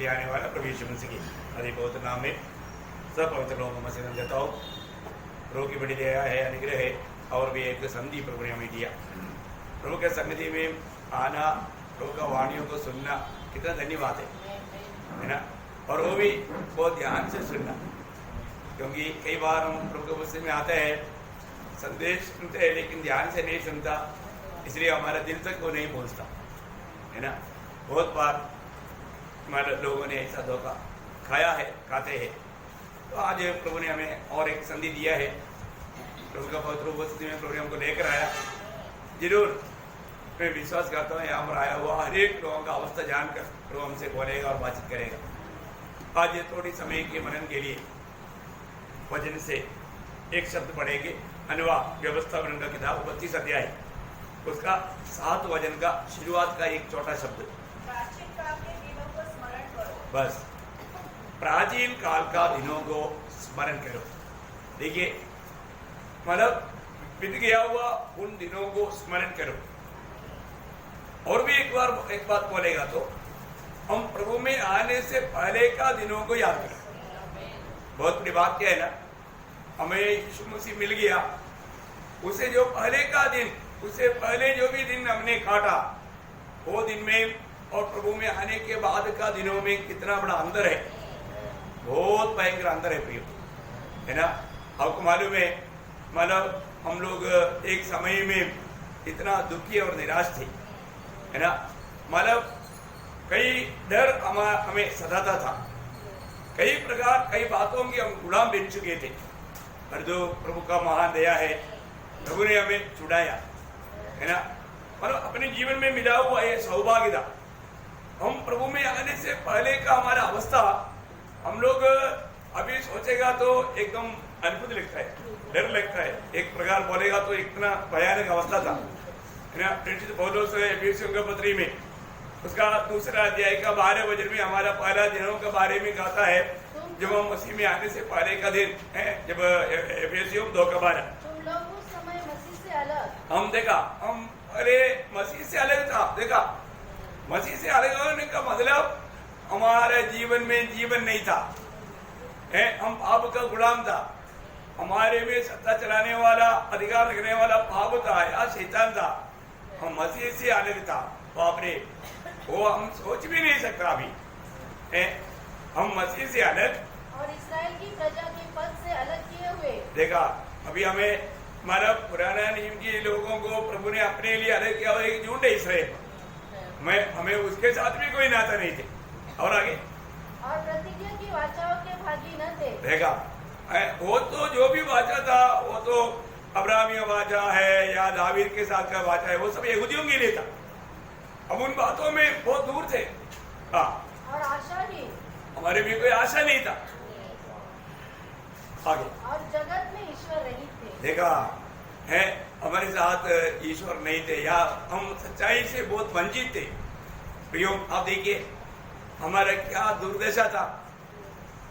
लिए आने वाला प्रवेश की अधि पवित्र नाम में सब पवित्र लोगों में से देता हूँ। प्रभु की बड़ी दया है, अनुग्रह है, और भी एक संधि प्रभु ने हमें दिया। प्रभु के संगति में आना, प्रभु का वाणियों को सुनना कितना धन्यवाद है ना। और वो भी बहुत ध्यान से सुनना, क्योंकि कई बार हम प्रभु के पुस्तक में आते हैं, संदेश सुनते हैं लेकिन ध्यान से नहीं सुनता, इसलिए हमारा दिल तक वो नहीं पहुंचता है ना। बहुत बार हमारे लोगों ने ऐसा धोखा खाया है, खाते हैं। तो आज प्रभु ने हमें और एक संधि दिया है। प्रभु का पवित्र उपस्थिति में प्रोग्राम को लेकर आया। जरूर मैं विश्वास करता हूँ यहाँ पर आया हुआ हर एक लोगों का अवस्था जानकर प्रभु हमसे बोलेगा और बातचीत करेगा। आज थोड़ी समय के मनन के लिए वचन से एक शब्द पढ़ेंगे। अनुवाद व्यवस्था वर्णन का किताब 32 अध्याय, उसका 7 वचन का शुरुआत का एक छोटा शब्द। प्राचीन काल के दिनों को स्मरण करो। बस, प्राचीन काल का दिनों को स्मरण करो। देखिए, मतलब बीत गया हुआ उन दिनों को स्मरण करो। और भी एक बात बोलेगा तो हम प्रभु में आने से पहले का दिनों को याद करें। बहुत बड़ी बात क्या है ना, हमें यीशु मसीह मिल गया, उसे जो पहले का दिन, उसे पहले जो भी दिन हमने काटा, वो दिन में और प्रभु में आने के बाद का दिनों में कितना बड़ा अंतर है। बहुत भयंकर अंतर है प्रियो, है ना। आपको मालूम है, मतलब हम लोग एक समय में इतना दुखी और निराश थे, है ना। मतलब कई डर हमें सताता था, कई प्रकार कई बातों की हम गुलाम बन चुके थे। पर जो प्रभु का महान दया है, प्रभु ने हमें छुड़ाया, है ना। मतलब अपने जीवन में मिला हुआ ये सौभाग्य था। हम प्रभु में आने से पहले का हमारा अवस्था हम लोग अभी सोचेगा तो एकदम अद्भुत लगता है, डर लगता है। एक प्रकार बोलेगा तो इतना भयानक अवस्था था, है ना। प्रेरित पौलुस एफेसियों के पत्री में उसका 2 अध्याय का 12 वचन में हमारा पहला दिनों के बारे में कहता है, जब हम मसीह में आने से पहले का दिन है, जब एफेसियों 2:12 तुम लोग उस समय मसीह से अलग। हम देखा, हम अरे मसीह से अलग था। देखा, मसीह से अलग होने का मतलब हमारे जीवन में जीवन नहीं था, है। हम पाप का गुलाम था, हमारे में सत्ता चलाने वाला, अधिकार रखने वाला पाप था या शैतान था। हम मसीह से अलग था। बाप रे, वो हम सोच भी नहीं सकता अभी, है। हम मसीह से अलग और इस्राएल की प्रजा के पद से अलग किए हुए। देखा, अभी हमें हमारा पुराना नियम के लोगों को प्रभु ने अपने लिए अलग किया। एक झूठ है इसराइल, हमें उसके साथ भी कोई नाता नहीं थे। और आगे, और प्रतिज्ञा की वाचाओं के भागी न थे। देखा, वो तो जो भी वाचा था वो तो अब्राहमीय वाचा है या दावीद के साथ का वाचा है, वो सब यहूदियों के लिए था। हम उन बातों में बहुत दूर थे। हाँ, और आशा ही, हमारे भी कोई आशा नहीं था। आगे, और जगत में ईश्वर रहित थे। देखा है, हमारे साथ ईश्वर नहीं थे या हम सच्चाई से बहुत वंचित थे। प्रियो, आप देखिए हमारा क्या दुर्दशा था,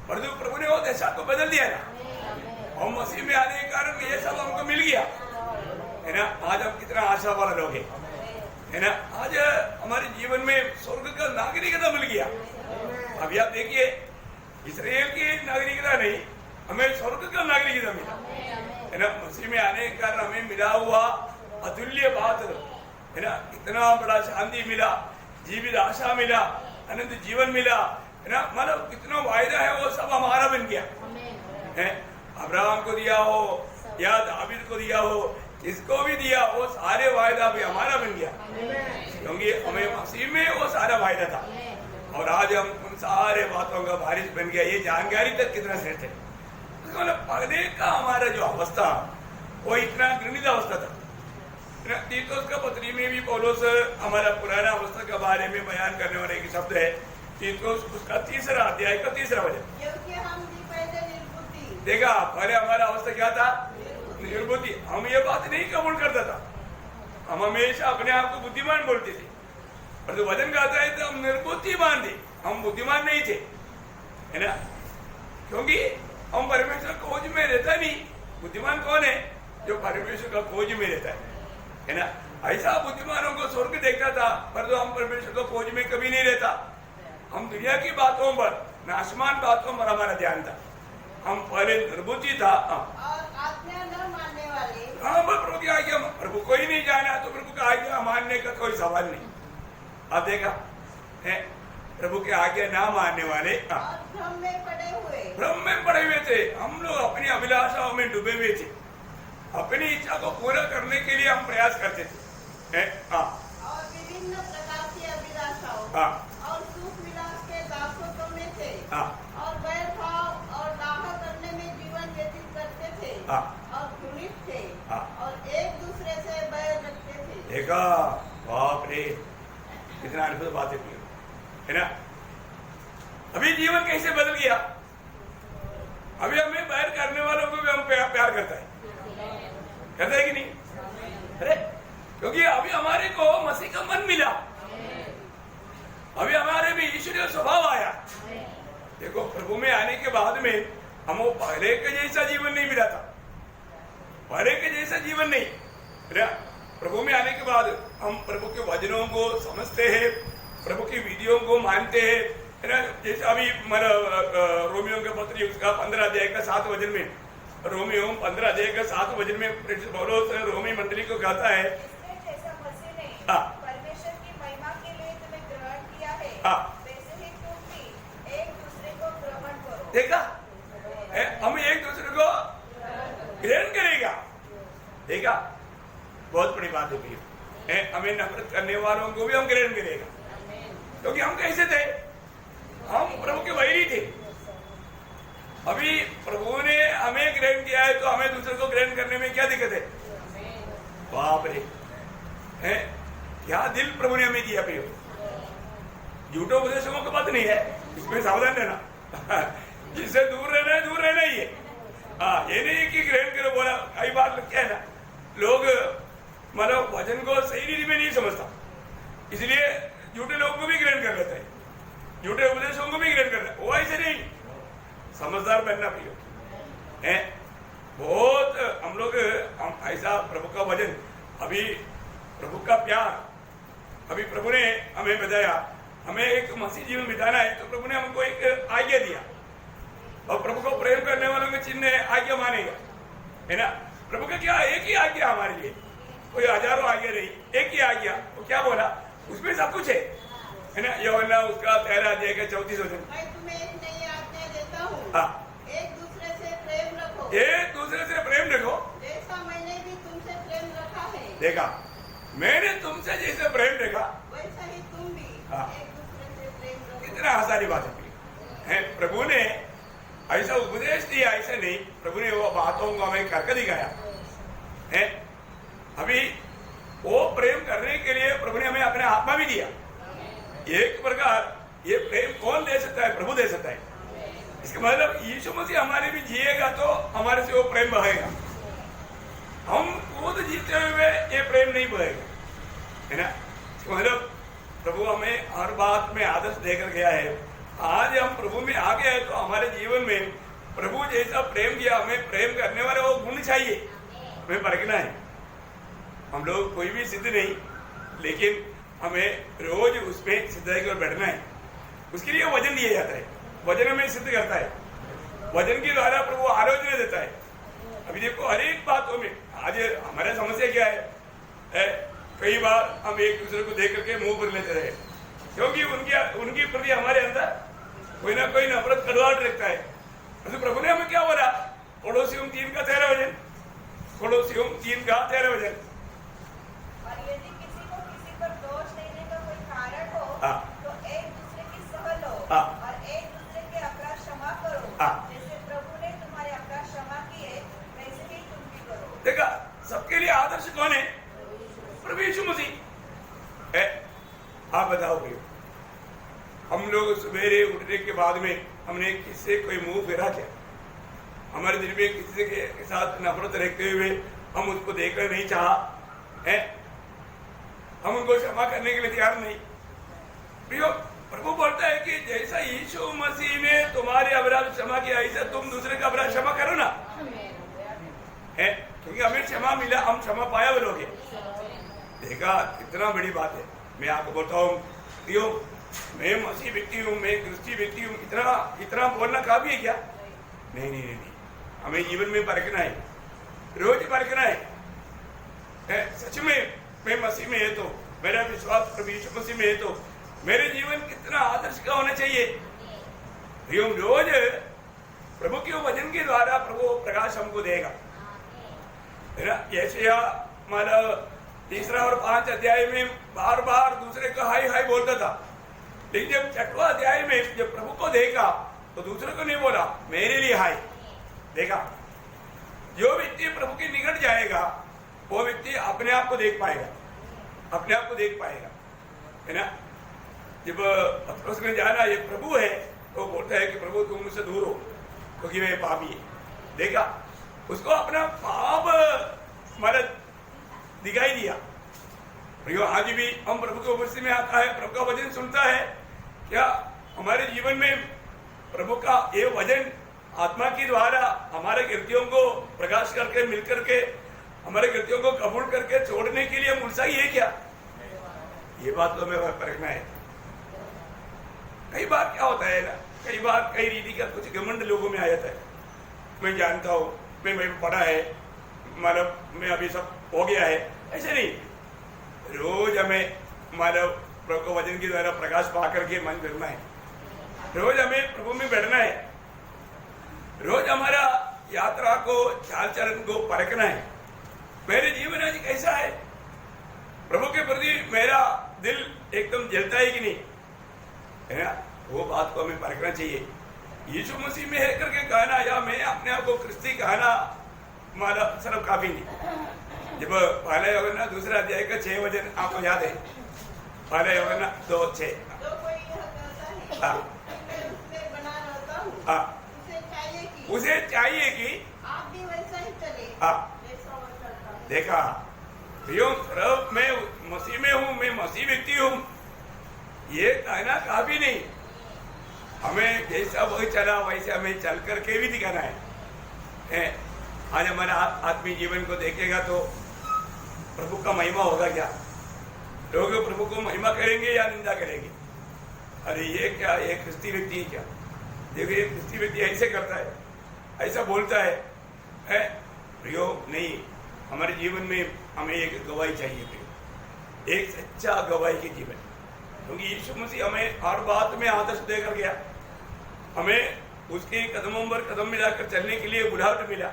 परंतु प्रभु ने वो दशा को बदल दिया ना। हम मसीह में आने के कारण ये सब हमको मिल गया, है ना। आज हम कितना आशा वाला लोग हैं, है ना। आज हमारे जीवन में स्वर्ग का नागरिकता मिल गया। अभी आप देखिए, इस्राएल की नागरिकता नहीं, हमें स्वर्ग का नागरिकता मिला, है ना। मसीह में आने के कारण हमें मिला हुआ अतुल्य बात, है ना। इतना बड़ा शांति मिला, जीवित आशा मिला, अनंत जीवन मिला, है ना। मतलब कितना वायदा है वो सब हमारा बन गया है। अब्राहम को दिया हो या दावीद को दिया हो, किसको भी दिया, वो सारे वायदा भी हमारा बन गया, क्योंकि हमें मसीह में वो सारा वायदा था। और आज हम उन सारे बातों का वारिस बन गया। ये जानकारी तक कितना श्रेष्ठ है। मतलब पहले का हमारा जो अवस्था, वो इतना घृणित अवस्था था। तीतुस का पत्री में भी पौलुस हमारा पुराना अवस्था के बारे में बयान करने वाला एक शब्द है। तीतुस उसका 3 अध्याय का 3 वचन। देखा, पहले हमारा अवस्था क्या था? निर्बुद्धि। हम ये बात नहीं कबूल करता था, हम हमेशा अपने आप को बुद्धिमान बोलते थे। पर जो वचन कहता है तो हम निर्बुद्धिमान थे, हम बुद्धिमान नहीं थे, है ना। क्योंकि हम परमेश्वर खोज में रहता नहीं। बुद्धिमान कौन है? जो परमेश्वर का खोज में रहता है ना। ऐसा बुद्धिमानों को स्वर्ग देखता था, पर जो हम परमेश्वर को खोज में कभी नहीं रहता। हम दुनिया की बातों पर न आसमान बातों पर हमारा ध्यान था। हम पहले निर्बुद्धि था। और आज्ञा न मानने वाले। हाँ, प्रभु की आज्ञा, प्रभु को ही नहीं जाना तो प्रभु का आज्ञा मानने का कोई सवाल नहीं। आप देखा है, प्रभु के आज्ञा ना मानने वाले और भ्रम में पड़े हुए थे। हम लोग अपनी अभिलाषाओं में डूबे हुए थे। अपनी इच्छा को पूरा करने के लिए हम प्रयास करते थे। और विभिन्न प्रकार की अभिलाषाओं और सुख विलास के दासत्व में थे। और वैर भाव और दाह करने में जीवन व्यतीत करते थे। और घृणित थे। और एक दूसरे से बैर रखते थे। देखा, बाप रे, कितना अद्भुत बातें की है ना। अभी जीवन कैसे बदल गया। अभी हमें बैर करने वालों को भी हम प्यार करता है कि नहीं? अरे, क्योंकि अभी हमारे को मसीह का मन मिला। अभी हमारे भी ईश्वरीय स्वभाव आया। देखो, प्रभु में आने के बाद में हम वो पहले के जैसा जीवन नहीं मिला था। पहले के जैसा जीवन नहीं। प्रभु में आने के बाद हम प्रभु के वचनों को समझते हैं, प्रभु की विधियों को मानते हैं, है ना। जैसे अभी रोमियो के पत्र उसका 15 अध्याय का 7 वचन में, रोमियो 15 अध्याय का 7 वचन में पौलुस रोमी मंडली को कहता है, परमेश्वर की महिमा के लिए तुम्हें ग्रहण किया है, वैसे ही तुम भी एक दूसरे को ग्रहण करो। देखा, हम एक दूसरे को ग्रहण करेगा। देखा, बहुत बड़ी बात होती है। हमें नफरत करने वालों को भी हम ग्रहण करेगा, क्योंकि हम कैसे थे, हम प्रभु के वैरी थे। अभी प्रभु ने हमें ग्रहण किया है तो हमें दूसरे को ग्रहण करने में क्या दिक्कत है। बाप रे, क्या दिल प्रभु ने हमें दिया। प्रियो, झूठे उपदेशों का बात नहीं है, इसमें सावधान रहना। जिससे दूर रहना ही है। ये नहीं कि ग्रहण करो बोला। कई बार क्या है ना, लोग मतलब वचन को सही रीति में नहीं समझता, इसलिए झूठे लोगों को भी ग्रहण कर लेता है, झूठे उपदेशों को भी ग्रहण कर लेता है। वो ऐसे नहीं, समझदार बनना प्रियो है। बहुत हम लोग ऐसा प्रभु का वचन, अभी प्रभु का प्यार, अभी प्रभु ने हमें बताया, हमें एक मसीह जीवन बिताना है तो प्रभु ने हमको एक आज्ञा दिया। और प्रभु को प्रेम करने वालों के चिन्ह आज्ञा मानेगा, है ना। प्रभु का क्या, एक ही आज्ञा हमारे लिए, कोई हजारों आज्ञा नहीं, एक ही आज्ञा। वो क्या बोला, उसमें सब कुछ है ना। यूहन्ना उसका 13 अध्याय का 34 वचन, मैं तुम्हें एक नई आज्ञा देता हूँ, एक दूसरे से प्रेम रखो। एक दूसरे से प्रेम रखो, जैसा मैंने भी तुमसे प्रेम रखा है। देखा, मैंने तुमसे जैसे प्रेम रखा वैसा ही तुम भी एक दूसरे से प्रेम रखो। कितना आसानी बात है। प्रभु ने ऐसा उपदेश दिया, ऐसा नहीं, प्रभु ने वो बातों को हमें करके दिखाया है। अभी वो प्रेम करने के लिए प्रभु ने हमें अपने आत्मा भी दिया। एक प्रकार ये प्रेम कौन दे सकता है, प्रभु दे सकता है। इसका मतलब यीशु मसीह हमारे भी जिएगा तो हमारे से वो प्रेम बहेगा। हम खुद जीते हुए ये प्रेम नहीं बहेगा, है ना। इसका मतलब प्रभु हमें हर बात में आदर्श देकर गया है। आज हम प्रभु में आ गए तो हमारे जीवन में प्रभु जैसा प्रेम किया, हमें प्रेम करने वाले वो गुण चाहिए, हमें परखना है। हम लोग कोई भी सिद्ध नहीं, लेकिन हमें रोज उसमें सिद्धाई की ओर बैठना है। उसके लिए वचन दिया जाता है, वचन हमें सिद्ध करता है, वचन के द्वारा प्रभु आलोचना देता है। अभी देखो, हर एक बातों में आज हमारा समस्या क्या है, कई बार हम एक दूसरे को देख करके मुंह पर लेते रहे, क्योंकि उनकी प्रति हमारे अंदर कोई ना कोई नफरत कड़वाहट रखता है। तो प्रभु ने हमें क्या बोला, पड़ोसियों 3 का 13 वचन, पड़ोसियों 3 का 13 वचन। और यदि किसी को किसी पर दोष देने का कोई कारण हो, तो एक दूसरे की सह लो, और एक दूसरे के अपराध क्षमा करो, जैसे प्रभु ने तुम्हारे अपराध क्षमा किए, वैसे ही तुम भी करो। देखा, सबके लिए आदर्श कौन है, प्रभु यीशु मसीह है। आप बताओ भाई, हम लोग सवेरे उठने के बाद में हमने किससे कोई मुंह फेरा क्या, हमारे दिल में किसी के साथ नफरत रखते हुए हम उसको देखकर नहीं चाहा है, हम उनको क्षमा करने के लिए तैयार नहीं। प्रियो, प्रभु बोलता है कि जैसा यीशु मसीह ने तुम्हारे अपराध क्षमा किया, ऐसा तुम दूसरे का अपराध क्षमा करो ना, है, क्योंकि हमें क्षमा मिला, हम क्षमा पाया बोलोगे। देखा, कितना बड़ी बात है। मैं आपको बोलता हूँ प्रियो, मैं मसीह व्यक्ति हूँ, मैं क्रिस्टी व्यक्ति हूँ, इतना इतना बोलना काफी है क्या? नहीं नहीं नहीं, हमें जीवन में परखना है, रोज परखना है। सच में मैं मसीह में है तो, मेरा विश्वास प्रभु यीशु मसीह में है तो मेरे जीवन कितना आदर्श का होना चाहिए। रोज प्रभु के वचन के द्वारा प्रभु प्रकाश हमको देगा, है ना। यशायाह मतलब 3 और 5 अध्याय में बार बार दूसरे को हाय हाय बोलता था, लेकिन जब 6वां अध्याय में जब प्रभु को देखा तो दूसरे को नहीं बोला, मेरे लिए हाय। देखा, जो व्यक्ति प्रभु के निकट जाएगा वो व्यक्ति अपने आप को देख पाएगा, अपने आप को देख पाएगा, है ना। जब पतरस ने जाना ये प्रभु है तो बोलता है कि प्रभु तुम मुझसे दूर हो क्योंकि मैं पापी है। देखा, उसको अपना पाप मतलब दिखाई दिया। आज भी हम प्रभु के उपस्थिति में आता है, प्रभु का वचन सुनता है, क्या हमारे जीवन में प्रभु का ये वचन आत्मा के द्वारा हमारे कृत्यों को प्रकाश करके मिल करके हमारे कृत्यों को कबूल करके छोड़ने के लिए मुर्सा ही है क्या? ये बात तो हमें परखना है। कई बार क्या होता है ना, कई बार कई रीति का कुछ घमंड लोगों में आ जाता है, मैं जानता हूँ, मैं पढ़ा है, मतलब मैं अभी सब हो गया है। ऐसे नहीं, रोज हमें मतलब प्रभु को वचन के द्वारा प्रकाश पा करके मन करना है, रोज हमें प्रभु में बैठना है, रोज हमारा यात्रा को चाल चलन को परखना है। मेरे जीवन आज कैसा है, प्रभु के प्रति मेरा दिल एकदम जलता है कि नहीं, है ना। वो बात को हमें परखना चाहिए। यीशु मसीह में है करके कहना या मैं अपने आप को क्रिस्ती कहना मतलब सिर्फ काफी नहीं। जब पहला यूहन्ना 2 अध्याय का 6 वचन आपको याद है, पहला यूहन्ना 2:6, उसे चाहिए कि आप भी वैसा ही चले। देखा, मैं मसीह में हूँ, मैं मसीह व्यक्ति हूँ, ये कहना काफी नहीं। हमें जैसा वही चला वैसे हमें चल करके भी दिखाना है। आज हमारा आत्मीय जीवन को देखेगा तो प्रभु का महिमा होगा क्या? लोग प्रभु को महिमा करेंगे या निंदा करेंगे? अरे ये क्या, ये क्रिस्ती व्यक्ति है क्या? देखो, ये क्रिस्ती व्यक्ति ऐसे करता है, ऐसा बोलता है, प्रियो नहीं। हमारे जीवन में हमें एक गवाही चाहिए, प्रियो, एक सच्चा गवाही के जीवन, क्योंकि यीशु मसीह हमें हर बात में आदर्श देकर गया, हमें उसके कदमों पर कदम मिलाकर चलने के लिए बुलाहट मिला।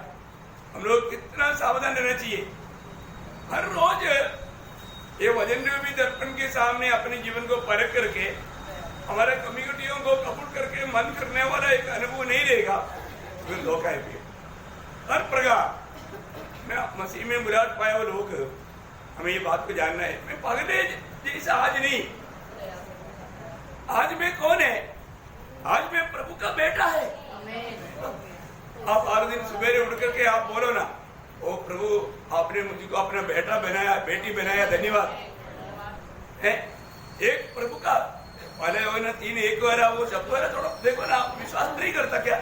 हम लोग कितना सावधान रहना चाहिए। हर रोज ये वचन रूपी दर्पण के सामने अपने जीवन को परख करके हमारे कम्युनिटियों को कबूल करके मन करने वाला एक अनुभव नहीं रहेगा, फिर धोखा है। हर प्रकार मैं मसीह में बुलाहट पाया हुआ लोग, हमें ये बात को जानना है। मैं पागल जैसा आज नहीं, आज मैं कौन है? आज मैं प्रभु का बेटा है। आप हर दिन सुबह उठ करके आप बोलो ना, ओ प्रभु आपने मुझको अपना बेटा बनाया, बेटी बनाया, धन्यवाद है। एक प्रभु का पहले हो ना 3 एक बार वो शब्द वाला थोड़ा देखो ना, आप विश्वास नहीं करता क्या?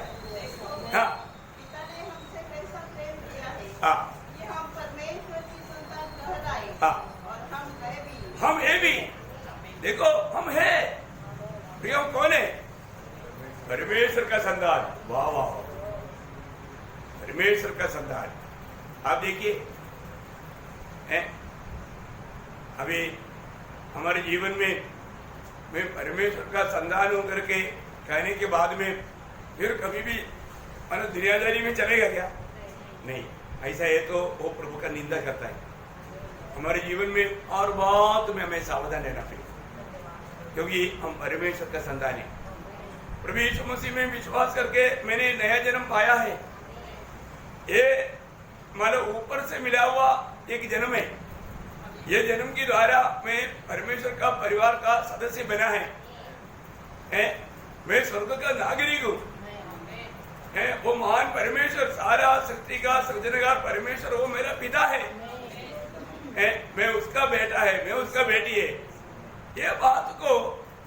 हाँ, पिता ने हमसे कैसा प्रेम किया है, हाँ, ये हम परमेश्वर की संतान कहलाए, हाँ, और हम है भी। देखो, हम है, प्रियो कौन है? परमेश्वर का संतान। वाह वाह, परमेश्वर का संतान। आप देखिए, अभी हमारे जीवन में मैं परमेश्वर का संतान होकर के कहने के बाद में फिर कभी भी मतलब दुनियादारी में चलेगा क्या? नहीं, ऐसा है तो वो प्रभु का निंदा करता है। हमारे जीवन में और बात में हमें सावधान रहना चाहिए, क्योंकि हम परमेश्वर का संतान है। प्रभु यीशु मसीह में विश्वास करके मैंने नया जन्म पाया है। ये मतलब ऊपर से मिला हुआ एक जन्म है। ये जन्म के द्वारा मैं परमेश्वर का परिवार का सदस्य बना है। मैं स्वर्ग का नागरिक हूँ। वो महान परमेश्वर, सारा सृष्टि का सृजनहार परमेश्वर, वो मेरा पिता है। मैं उसका बेटा है, मैं उसका बेटी है। ये बात को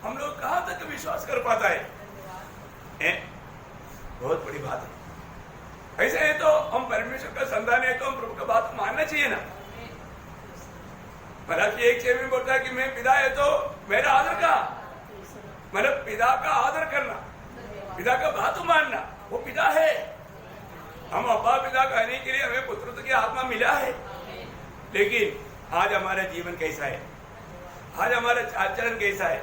हम लोग कहाँ तक विश्वास कर पाता है? बहुत बड़ी बात है। ऐसे है तो हम परमेश्वर का संतान है तो हम प्रभु का बात मानना चाहिए ना। मलाकी 1:6 में बोलता है कि मैं पिता है तो मेरा आदर का, मतलब पिता का आदर करना, पिता का बात मानना। वो पिता है, हम अब्बा पिता कहने के लिए हमें पुत्रत्व की आत्मा मिला है। लेकिन आज हमारा जीवन कैसा है, आज हमारा आचरण कैसा है?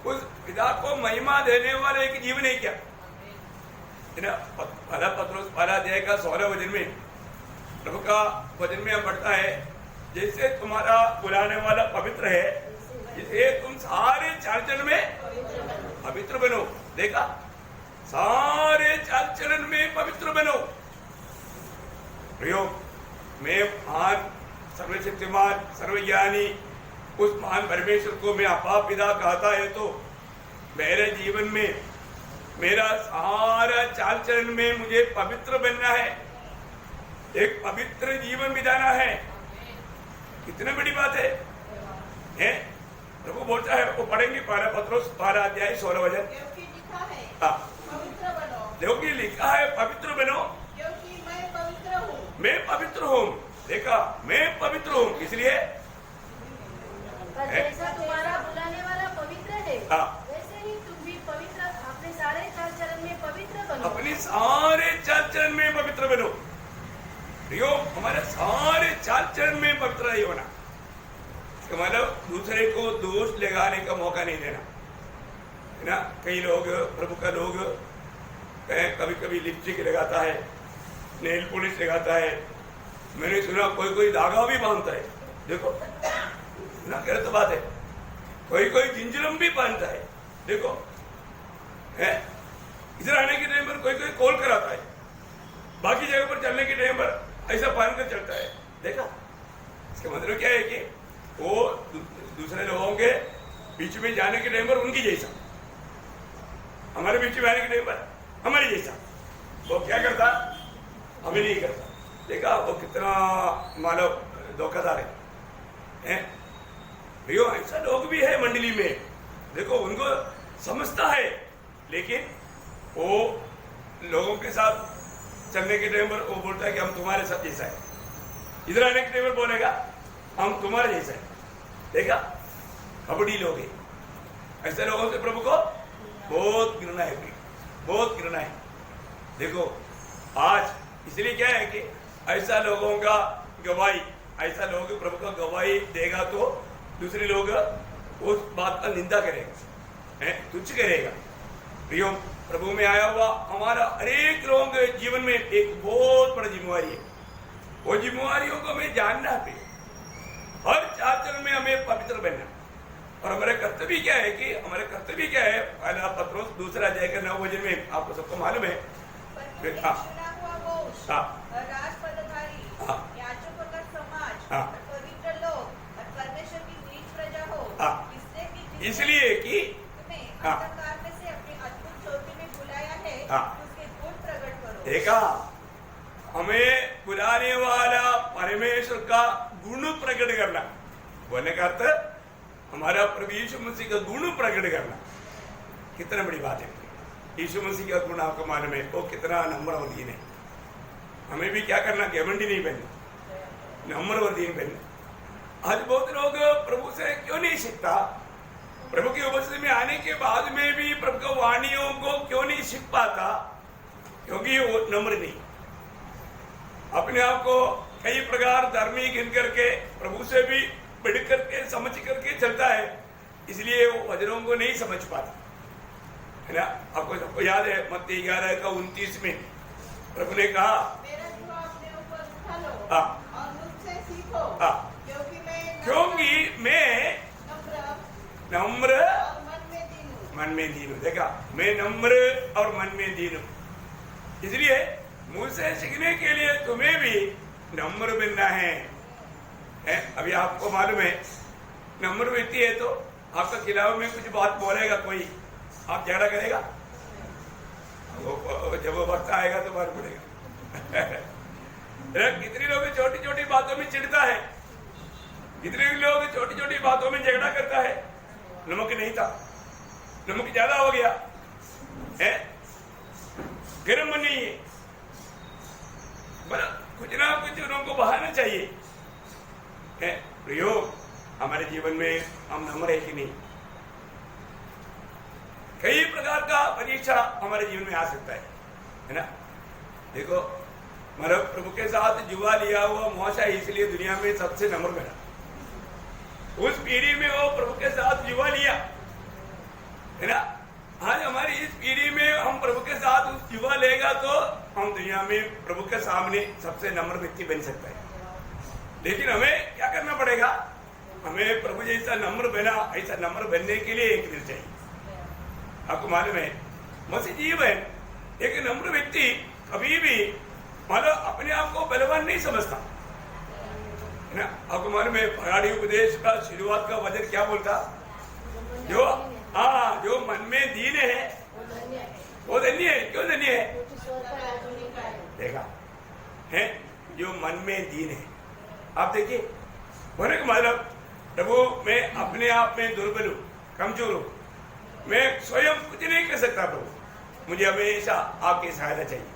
उस पिता को महिमा देने वाले एक जीवन है क्या? पहला पत्रोस पहला अध्याय का 16 वचन में प्रभु का वचन में हम पढ़ता है, जैसे तुम्हारा बुलाने वाला पवित्र है, जैसे तुम सारे चाल चलन में पवित्र बनो। देखा, सारे चाल चलन में पवित्र बनो। प्रयोग मैं महान सर्वशक्तिमान सर्वज्ञानी उस महान परमेश्वर को मैं अपा पिता कहता है, तो मेरे जीवन में मेरा सारा चाल चलन में मुझे पवित्र बनना है, एक पवित्र जीवन बिताना है। कितनी बड़ी बात है, प्रभु बोलता है, वो पढ़ेंगे पहला पत्रोस पहला अध्याय 16 वचन। क्योंकि लिखा है पवित्र बनो, क्योंकि लिखा है पवित्र बनो, क्योंकि मैं पवित्र हूँ। मैं पवित्र हूँ। देखा, मैं पवित्र हूँ, इसलिए जैसा तुम्हारा बुलाने वाला पवित्र है, वैसे ही तुम भी पवित्र अपने सारे चाल चलन में पवित्र बनो। अपने सारे चाल चलन में पवित्र बनो। प्रियो, हमारे सारे चाल चलन में पवित्र नहीं होना, मतलब दूसरे को दोष लगाने का मौका नहीं देना, है ना। कई लोग, प्रभु का लोग कभी कभी लिपस्टिक लगाता है, नेल पॉलिश लगाता है, मैंने सुना कोई कोई धागा भी बांधता है। देखो ना, गलत तो बात है। कोई कोई जिंजलम भी पहनता है, देखो है। इधर आने के टाइम पर कोई कोई कॉल कराता है, बाकी जगह पर चलने के टाइम पर ऐसा पहन कर चलता है। देखा, इसका मतलब क्या है कि वो दूसरे लोगों के बीच में जाने के टाइम पर उनकी जैसा, हमारे बीच में आने के टाइम पर हमारे जैसा। वो क्या करता, हमें नहीं करता। देखा, वो कितना मानव धोखादार है। भैया, ऐसा लोग भी है मंडली में, देखो उनको समझता है, लेकिन वो लोगों के साथ चलने के टाइम पर वो बोलता है कि हम तुम्हारे साथ जैसा है, इधर आने के टाइम पर बोलेगा हम तुम्हारे जैसा है। देखा, कबड्डी लोग हैं, ऐसे लोगों से प्रभु को बहुत घृणा है, बहुत घृणा है। देखो आज इसलिए क्या है कि ऐसा लोगों का गवाही, ऐसा लोग प्रभु का गवाही देगा तो दूसरे लोग उस बात का निंदा करेगा, तुच्छ करेगा। प्रियो, प्रभु में आया हुआ हमारा अनेक लोगों के जीवन में एक बहुत बड़ा जिम्मेवारी है। वो जिम्मेवारियों को हमें जानना है, हर चाल चलन में हमें पवित्र बनना। और हमारे कर्तव्य क्या है कि हमारे कर्तव्य क्या है, पहला पत्रोस दूसरा अध्याय का 9 वचन में आपको सबको मालूम है। इसलिए कि अंधकार में से अपने अद्भुत ज्योति में बुलाया है, उसके गुण प्रकट करो। देखा, हमें बुलाने वाला परमेश्वर का गुण प्रकट करना, बोलने का अर्थ हमारा प्रभु यीशु मसीह का गुण प्रकट करना। कितना बड़ी बात है। यीशु मसीह का गुण आपको मालूम है, वो कितना नम्र और दीन है। हमें भी क्या करना, घमंडी नहीं बनना, नम्र और दीन बनना। आज बहुत लोग प्रभु से क्यों नहीं सीखता, प्रभु की उपस्थिति में आने के बाद में भी प्रभु की वाणियों को क्यों नहीं सीख पाता? क्योंकि वो नम्र नहीं, अपने आप को कई प्रकार धार्मिक गिन करके प्रभु से भी बढ़ करके समझ करके चलता है, इसलिए वो वचनों को नहीं समझ पाता, है ना। आपको सबको याद है मत्ती 11:29 में प्रभु ने कहा, मेरा जुआ अपने ऊपर उठा लो और मुझसे सीखो, क्योंकि मैं नम्र और मन में दीन हूं। देखा, मैं नम्र और मन में दीन हूं, इसलिए मुझसे सीखने के लिए तुम्हें भी नम्र बनना है। अभी आपको मालूम है, नम्र व्यक्ति है तो आपका खिलाफ में कुछ बात बोलेगा कोई, आप झगड़ा करेगा, जब वो वक्त आएगा तो बात बोलेगा। कितने लोग छोटी छोटी बातों में चिढ़ता है, कितने लोग छोटी छोटी बातों में झगड़ा करता है। नमक नहीं था, नमक ज्यादा हो गया है, गर्म नहीं है, कुछ ना कुछ उनको बहाना चाहिए है। प्रयोग हमारे जीवन में हम नम्र है कि नहीं? कई प्रकार का परीक्षा हमारे जीवन में आ सकता है ना। देखो, मतलब प्रभु के साथ जुआ लिया हुआ मौसा इसलिए दुनिया में सबसे नंबर बना। उस पीढ़ी में वो प्रभु के साथ जुआ लिया, है ना। आज हमारी इस पीढ़ी में हम प्रभु के साथ उस जुआ लेगा तो हम दुनिया में प्रभु के सामने सबसे नम्र व्यक्ति बन सकता है। लेकिन हमें क्या करना पड़ेगा? हमें प्रभु जैसा नम्र बना, ऐसा नम्र बनने के लिए एक दिल चाहिए। आपको मालूम है, मसीह जीवन एक नम्र व्यक्ति कभी भी मतलब अपने आप को बलवान नहीं समझता, है ना। आपको मालूम है, पहाड़ी उपदेश का शुरुआत का वचन क्या बोलता? जो मन में दीन है वो धन्य है। क्यों धन्य है? देखा है, जो मन में दीन है। आप देखिए, होने का मतलब प्रभु मैं अपने आप में दुर्बल हूँ, कमजोर हूँ, मैं स्वयं कुछ नहीं कर सकता प्रभु, मुझे हमेशा आपकी सहायता चाहिए।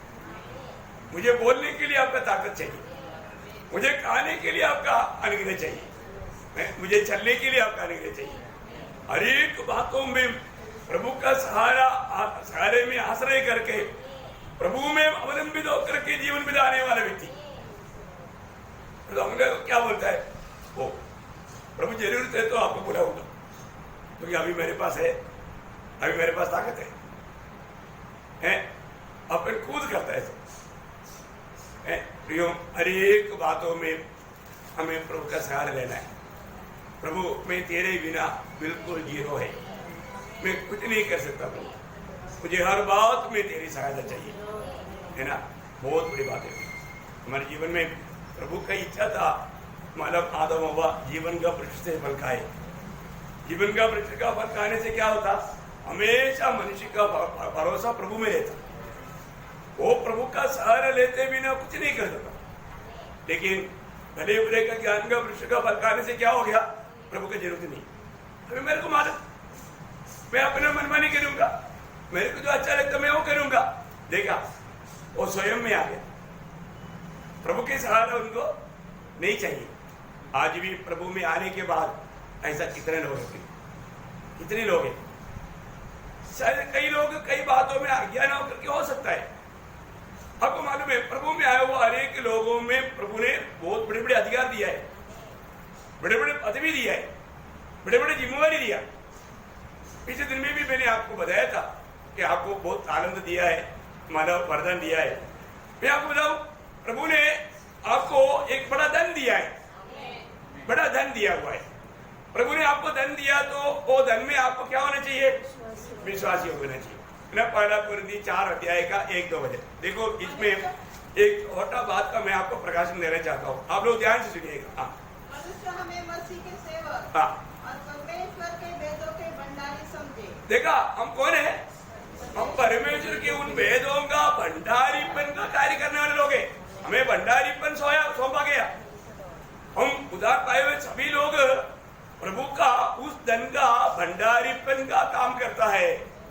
मुझे बोलने के लिए आपका ताकत चाहिए, मुझे खाने के लिए आपका अनुग्रह चाहिए, मुझे चलने के लिए आपका अनुग्रह चाहिए। हर एक बातों में प्रभु का सहारे में आश्रय करके प्रभु में अवलंबित होकर के जीवन बिताने वाला व्यक्ति तो हमको क्या बोलता है? वो प्रभु जरूरत है तो आपको बुलाऊंगा, क्योंकि अभी मेरे पास है, अभी मेरे पास ताकत है। अपन खुद करता है। प्रियो, हर एक बातों में हमें प्रभु का सहारा लेना है। प्रभु मैं तेरे बिना बिल्कुल जीरो है, मैं कुछ नहीं कर सकता प्रभु, मुझे हर बात में तेरी सहायता चाहिए, है ना। बहुत बड़ी बात है हमारे जीवन में। प्रभु का इच्छा था मानव आदम हव्वा जीवन का वृक्ष से फल खाए। जीवन का वृक्ष का फल खाने से क्या होता? हमेशा मनुष्य का भरोसा प्रभु में रहता, वो प्रभु का सहारा लेते बिना कुछ नहीं कर सकता। लेकिन भले बुरे का ज्ञान का वृक्ष का फल खाने से क्या हो गया? प्रभु की जरूरत नहीं। अभी मेरे को मालूम, मैं अपना मनमानी करूंगा, मेरे को जो अच्छा लगता मैं वो करूंगा। देखा, वो स्वयं में आ गया, प्रभु के सहारा उनको नहीं चाहिए। आज भी प्रभु में आने के बाद ऐसा कितने लोग हैं? कितने लोग हैं? शायद कई लोग कई बातों में अज्ञान होकर के हो सकता है। आपको मालूम है, प्रभु में आए हुए हर एक लोगों में प्रभु ने बहुत बड़े बड़े अधिकार दिया है, बड़े बड़े पदवी दिया है, बड़े बड़े जिम्मेवारी दिया। पिछले दिन में भी मैंने आपको बताया था कि आपको बहुत आनंद दिया है, मानव वरदान दिया है। मैं आपको बताऊं, प्रभु ने आपको एक बड़ा धन दिया है, बड़ा धन दिया हुआ है। प्रभु ने आपको धन दिया तो वो धन में आपको क्या होना चाहिए? विश्वासी होना चाहिए ना। पहला कुरिन्थी 4 अध्याय का 1-2 वचन देखो, इसमें एक छोटा बात का मैं आपको प्रकाशन देना चाहता हूँ, आप लोग ध्यान से सुनिएगा। मनुष्य हमें मसीह के सेवक और परमेश्वर के वेदों के भंडारी समझे। देखा, हम कौन है? हम परमेश्वर के उन वेदों का भंडारीपन का कार्य करने वाले लोग हैं। हमें भंडारीपन सौंपा गया। हम उधार पाए हुए सभी लोग प्रभु का उस धन का भंडारीपन का काम करता है।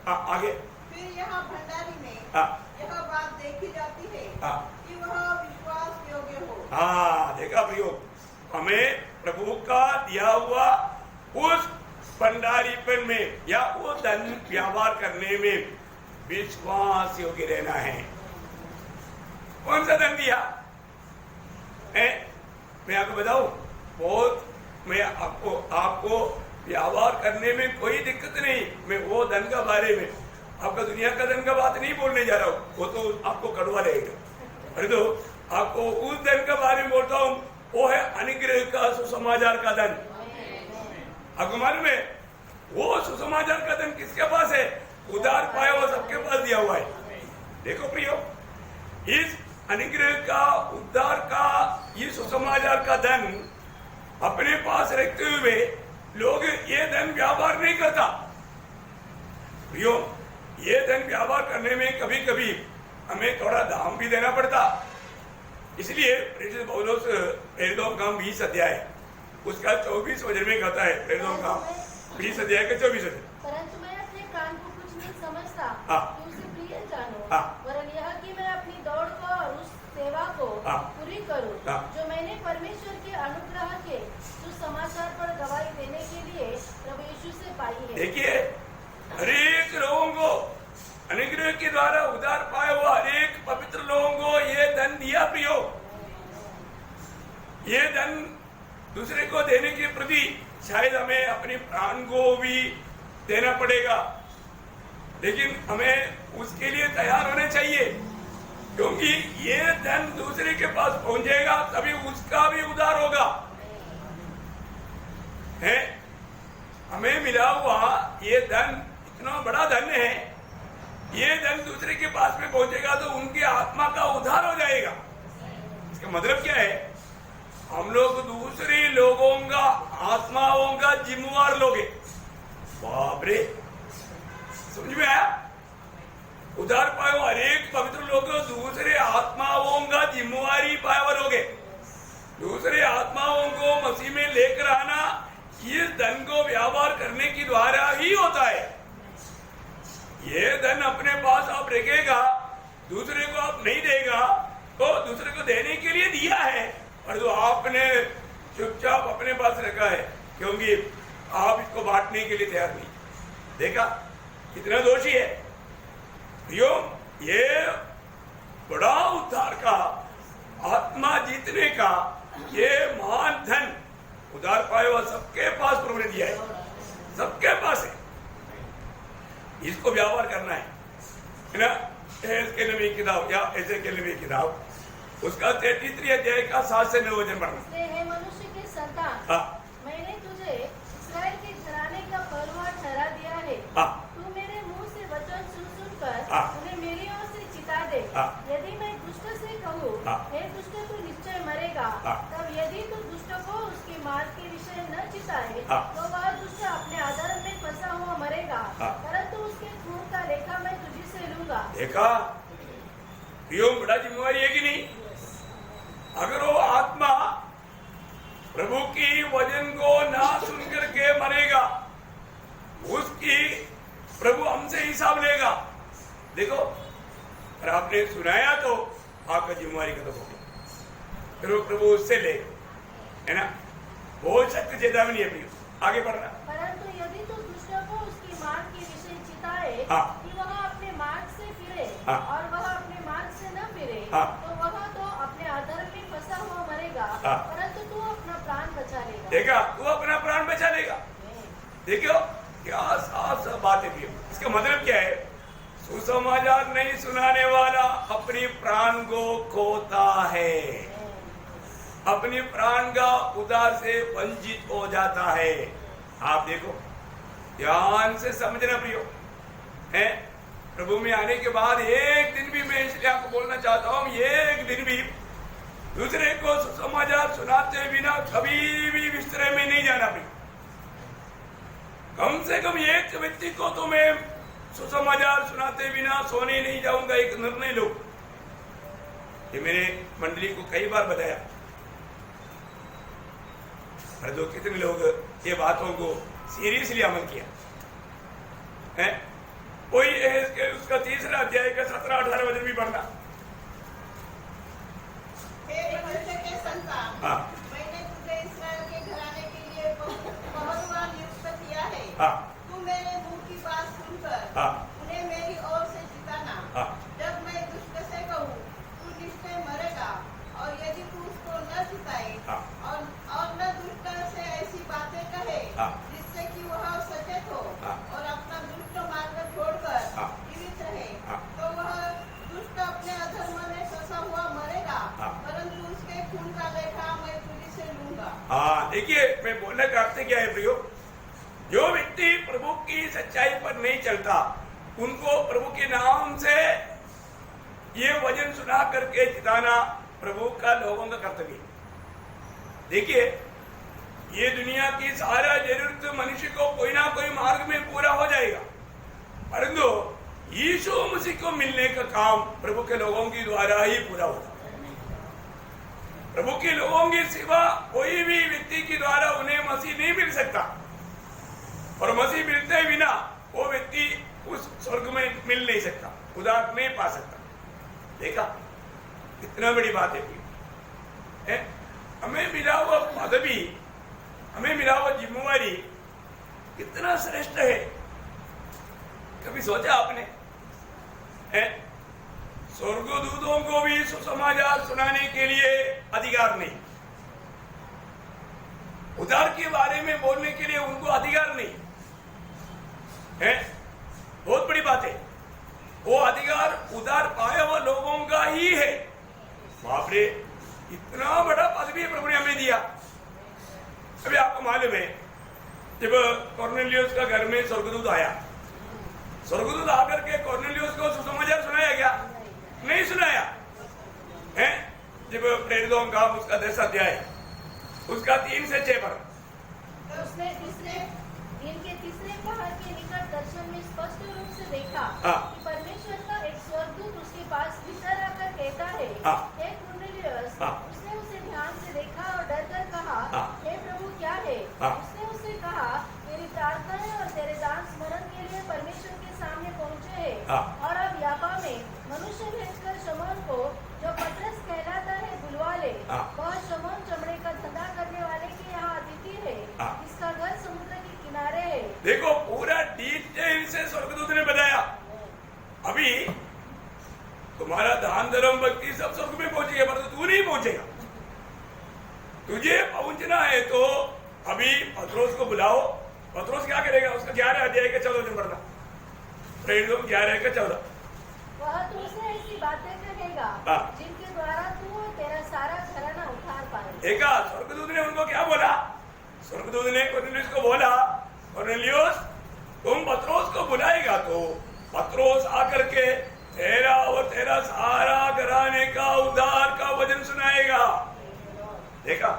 आगे फिर यहाँ भंडारी में यह बात देखी जाती है कि वह विश्वास योग्य हो। देखा प्रयोग, हमें प्रभु का दिया हुआ उस भंडारीपन में या वो धन व्यवहार करने में विश्वास योग्य रहना है। कौन सा धन दिया है? मैं आपको बताऊं, बहुत मैं आपको व्यवहार करने में कोई दिक्कत नहीं। मैं वो धन का बारे में आपका दुनिया का धन का बात नहीं बोलने जा रहा हूँ, वो तो आपको कड़वा रहेगा। अरे तो आपको उस धन का बारे में बोलता हूँ, वो है अनुग्रह का सुसमाचार का धन। आपको मालूम है, वो सुसमाचार का धन किसके पास है? उधार पाया हुआ सबके पास दिया हुआ है। देखो प्रियो, इस अनुग्रह का, उद्धार का, ये सुसमाचार का धन अपने पास रखते हुए लोग ये धन व्यापार नहीं करता। प्रियो, ये धन व्यापार करने में कभी कभी हमें थोड़ा दाम भी देना पड़ता। इसलिए प्रेरित पौलुस प्रेरितों का काम 20 अध्याय उसका 24 वचन में कहता है। प्रेरितों का 20 अध्याय का 24 वचन। परंतु मैं अपने कान को कुछ नहीं समझता कि उसे प्रिय जानो, वरन यह कि मैं अपनी दौड़ को और उस सेवा को पूरी करूं जो मैंने परमेश्वर के अनुग्रह के सुसमाचार पर गवाही देने के लिए प्रभु यीशु से पाई है। देखिए, हर एक लोगों दूसरे के द्वारा उधार पाया हुआ अनेक पवित्र लोगों को ये धन दिया प्रियो। ये धन दूसरे को देने के प्रति शायद हमें अपने प्राण को भी देना पड़ेगा, लेकिन हमें उसके लिए तैयार होने चाहिए, क्योंकि ये धन दूसरे के पास पहुंचेगा तभी उसका भी उद्धार होगा। है हमें मिला हुआ ये धन इतना बड़ा धन है, ये धन दूसरे के पास में पहुंचेगा तो उनकी आत्मा का उद्धार हो जाएगा। इसका मतलब क्या है? हम लोग दूसरे लोगों का आत्माओं का जिम्मेवार लोग हैं। बाप रे, समझ में आया? उधार पाए हुए अनेक पवित्र लोग दूसरे आत्माओं का जिम्मेवारी पाए हुए लोग हैं। दूसरे आत्माओं को मसीह में लेकर आना ये धन को व्यवहार करने के द्वारा ही होता है। ये धन अपने पास आप रखेगा, दूसरे को आप नहीं देगा, तो दूसरे को देने के लिए दिया है और जो आपने चुपचाप अपने पास रखा है, क्योंकि आप इसको बांटने के लिए तैयार नहीं। देखा कितना दोषी है यो। ये बड़ा उद्धार का, आत्मा जीतने का ये महान धन उधार पाए हुआ सबके पास प्रभु ने दिया है, सबके पास है। इसको व्यवहार करना है ना। के नबी किताब या ऐसे के नबी किताब उसका 33 अध्याय का 7 से 9 वचन पढ़ना। हे मनुष्य के संतान, मैंने तुझे इस्राएल के घराने का परवाह ठहरा दिया है। तू मेरे मुंह से वचन सुन सुनकर उन्हें मेरी ओर से चिता दे। यदि मैं दुष्ट से कहूँ, हे दुष्ट तू निश्चय मरेगा, तब यदि तू दुष्ट को उसके मार्ग के विषय न चिताए तो वह दुष्ट अपने आधार में फंसा हुआ मरेगा, परंतु उसके खून का लेखा मैं तुझी से लूंगा। देखा यो बड़ा जिम्मेवारी है कि नहीं? अगर वो आत्मा प्रभु की वचन को ना सुन करके मरेगा, उसकी प्रभु हमसे हिसाब लेगा। देखो, अगर आपने सुनाया तो आपका जिम्मेवारी खत्म हो गया, फिर वो प्रभु उससे ले, है ना। बहुत सख्त चेतावनी है। आगे बढ़ना। परंतु यदि तू दुष्ट को उसकी मार्ग के विषय चिताए कि वह अपने मार्ग से फिरे और वह अपने मार्ग से न फिरे, तो वह तो अपने आधार में फंसा हुआ मरेगा, परंतु तू अपना प्राण बचा लेगा। देखा, तू अपना प्राण बचा लेगा। देखो क्या साफ साफ बात है। इसका मतलब क्या है? सुसमाचार नहीं सुनाने वाला अपनी प्राण को खोता है, अपने प्राण का उद्धार से वंचित हो जाता है। आप देखो, ध्यान से समझना प्रियो है। प्रभु में आने के बाद एक दिन भी, मैं इसलिए आपको बोलना चाहता हूँ, एक दिन भी दूसरे को सुसमाचार सुनाते बिना कभी भी बिस्तर में नहीं जाना प्रियो। कम से कम एक व्यक्ति को तो मैं सुसमाचार सुनाते बिना सोने नहीं जाऊंगा, एक निर्णय लो। ये मेरे मंडली को कई बार बताया, और जो कितने लोग ये बातों को सीरियसली अमल किया है। कोई उसका 3 अध्याय का 17-18 वचन भी पढ़ना। के संतान, मैंने तुझे इस्राएल के घराने के लिए बहुत बार नियुक्त किया है। तू मेरे मुंह की बात सुनकर उन्हें मेरी ओर से जिताना। जब मैं दुष्ट से कहूँ तू निश्चय मरेगा, और यदि तू उसको न जिताए और न दुष्ट से ऐसी बातें कहे जिससे कि वह सचेत हो और अपना दुष्ट मार्ग छोड़कर जीवित रहे, तो वह दुष्ट अपने अधर्म में फंसा हुआ मरेगा, परंतु उसके खून का लेखा मैं तुझी से लूंगा। देखिए, मैं बोलने का अर्थ क्या है प्रियो? जो व्यक्ति प्रभु की सच्चाई पर नहीं चलता, उनको प्रभु के नाम से ये वचन सुना करके जिताना प्रभु का लोगों का कर्तव्य। देखिए, ये दुनिया की सारा जरूरत मनुष्य को कोई ना कोई मार्ग में पूरा हो जाएगा, परंतु यीशु मसीह को मिलने का काम प्रभु के लोगों के द्वारा ही पूरा होता है। प्रभु के लोगों के सिवा कोई भी व्यक्ति के द्वारा उन्हें मसीह नहीं मिल सकता, और मसीह मिलते बिना वो व्यक्ति उस स्वर्ग में मिल नहीं सकता, उद्धार नहीं पा सकता। देखा, इतना बड़ी बात है। हमें मिला हुआ पदवी, हमें मिला हुआ जिम्मेवारी कितना श्रेष्ठ है। कभी सोचा आपने? स्वर्गदूतों को भी सुसमाचार सुनाने के लिए अधिकार नहीं, उद्धार के बारे में बोलने के लिए उनको अधिकार नहीं है। बहुत बड़ी बात है, वो अधिकार उद्धार पाए हुए लोगों का ही है। बाप रे, इतना बड़ा पदवी प्रभु ने हमें दिया। अभी आपको मालूम है, जब कॉर्नेलियस का घर में स्वर्गदूत आया, स्वर्गदूत आकर के कॉर्नेलियस को सुसमाचार सुनाया क्या? नहीं सुनाया है। जब प्रेरितों का उसका 10 अध्याय उसका 3 से 6 पर तो उसने दिन के तीसरे पहर के निकट दर्शन में स्पष्ट रूप से देखा कि परमेश्वर का एक स्वर्गदूत उसके पास भीतर आकर कहता है, हे कुरनेलियस। उसने उसे ध्यान से देखा और डर कर कहा, हे प्रभु क्या है? उसने उसे कहा, तेरी प्रार्थनाएं और तेरे दान स्मरण के लिए परमेश्वर के सामने पहुँचे हैं, और अब याफा में मनुष्य भेजकर शमौन को, जो पतरस कहलाता है, बुलवा ले। वह शमौन चमड़े का धंधा करने वाले के यहाँ अतिथि है, इसका घर समुद्र के किनारे है। देखो, पूरा डिटेल से स्वर्गदूत ने बताया। अभी तुम्हारा दान धर्म भक्ति सब स्वर्ग में पहुंचेगा, पर तू नहीं पहुंचेगा। तुझे पहुंचना है तो अभी पत्रोस को बुलाओ। पत्रोस क्या करेगा? उसका 11 अध्याय का 14 पढ़ना, प्रेरितों 11 का 14। वह तुमसे ऐसी बातें कहेगा जिनके द्वारा तू और तेरा सारा घराना उद्धार पाए। देखा, स्वर्गदूत ने उनको क्या बोला? स्वर्गदूत ने कॉर्नेलियस को बोला, कॉर्नेलियस तुम पत्रोस को बुलाएगा तो पत्रोस आकर के तेरा और तेरा सारा घराने का उद्धार का वचन सुनाएगा। देखा,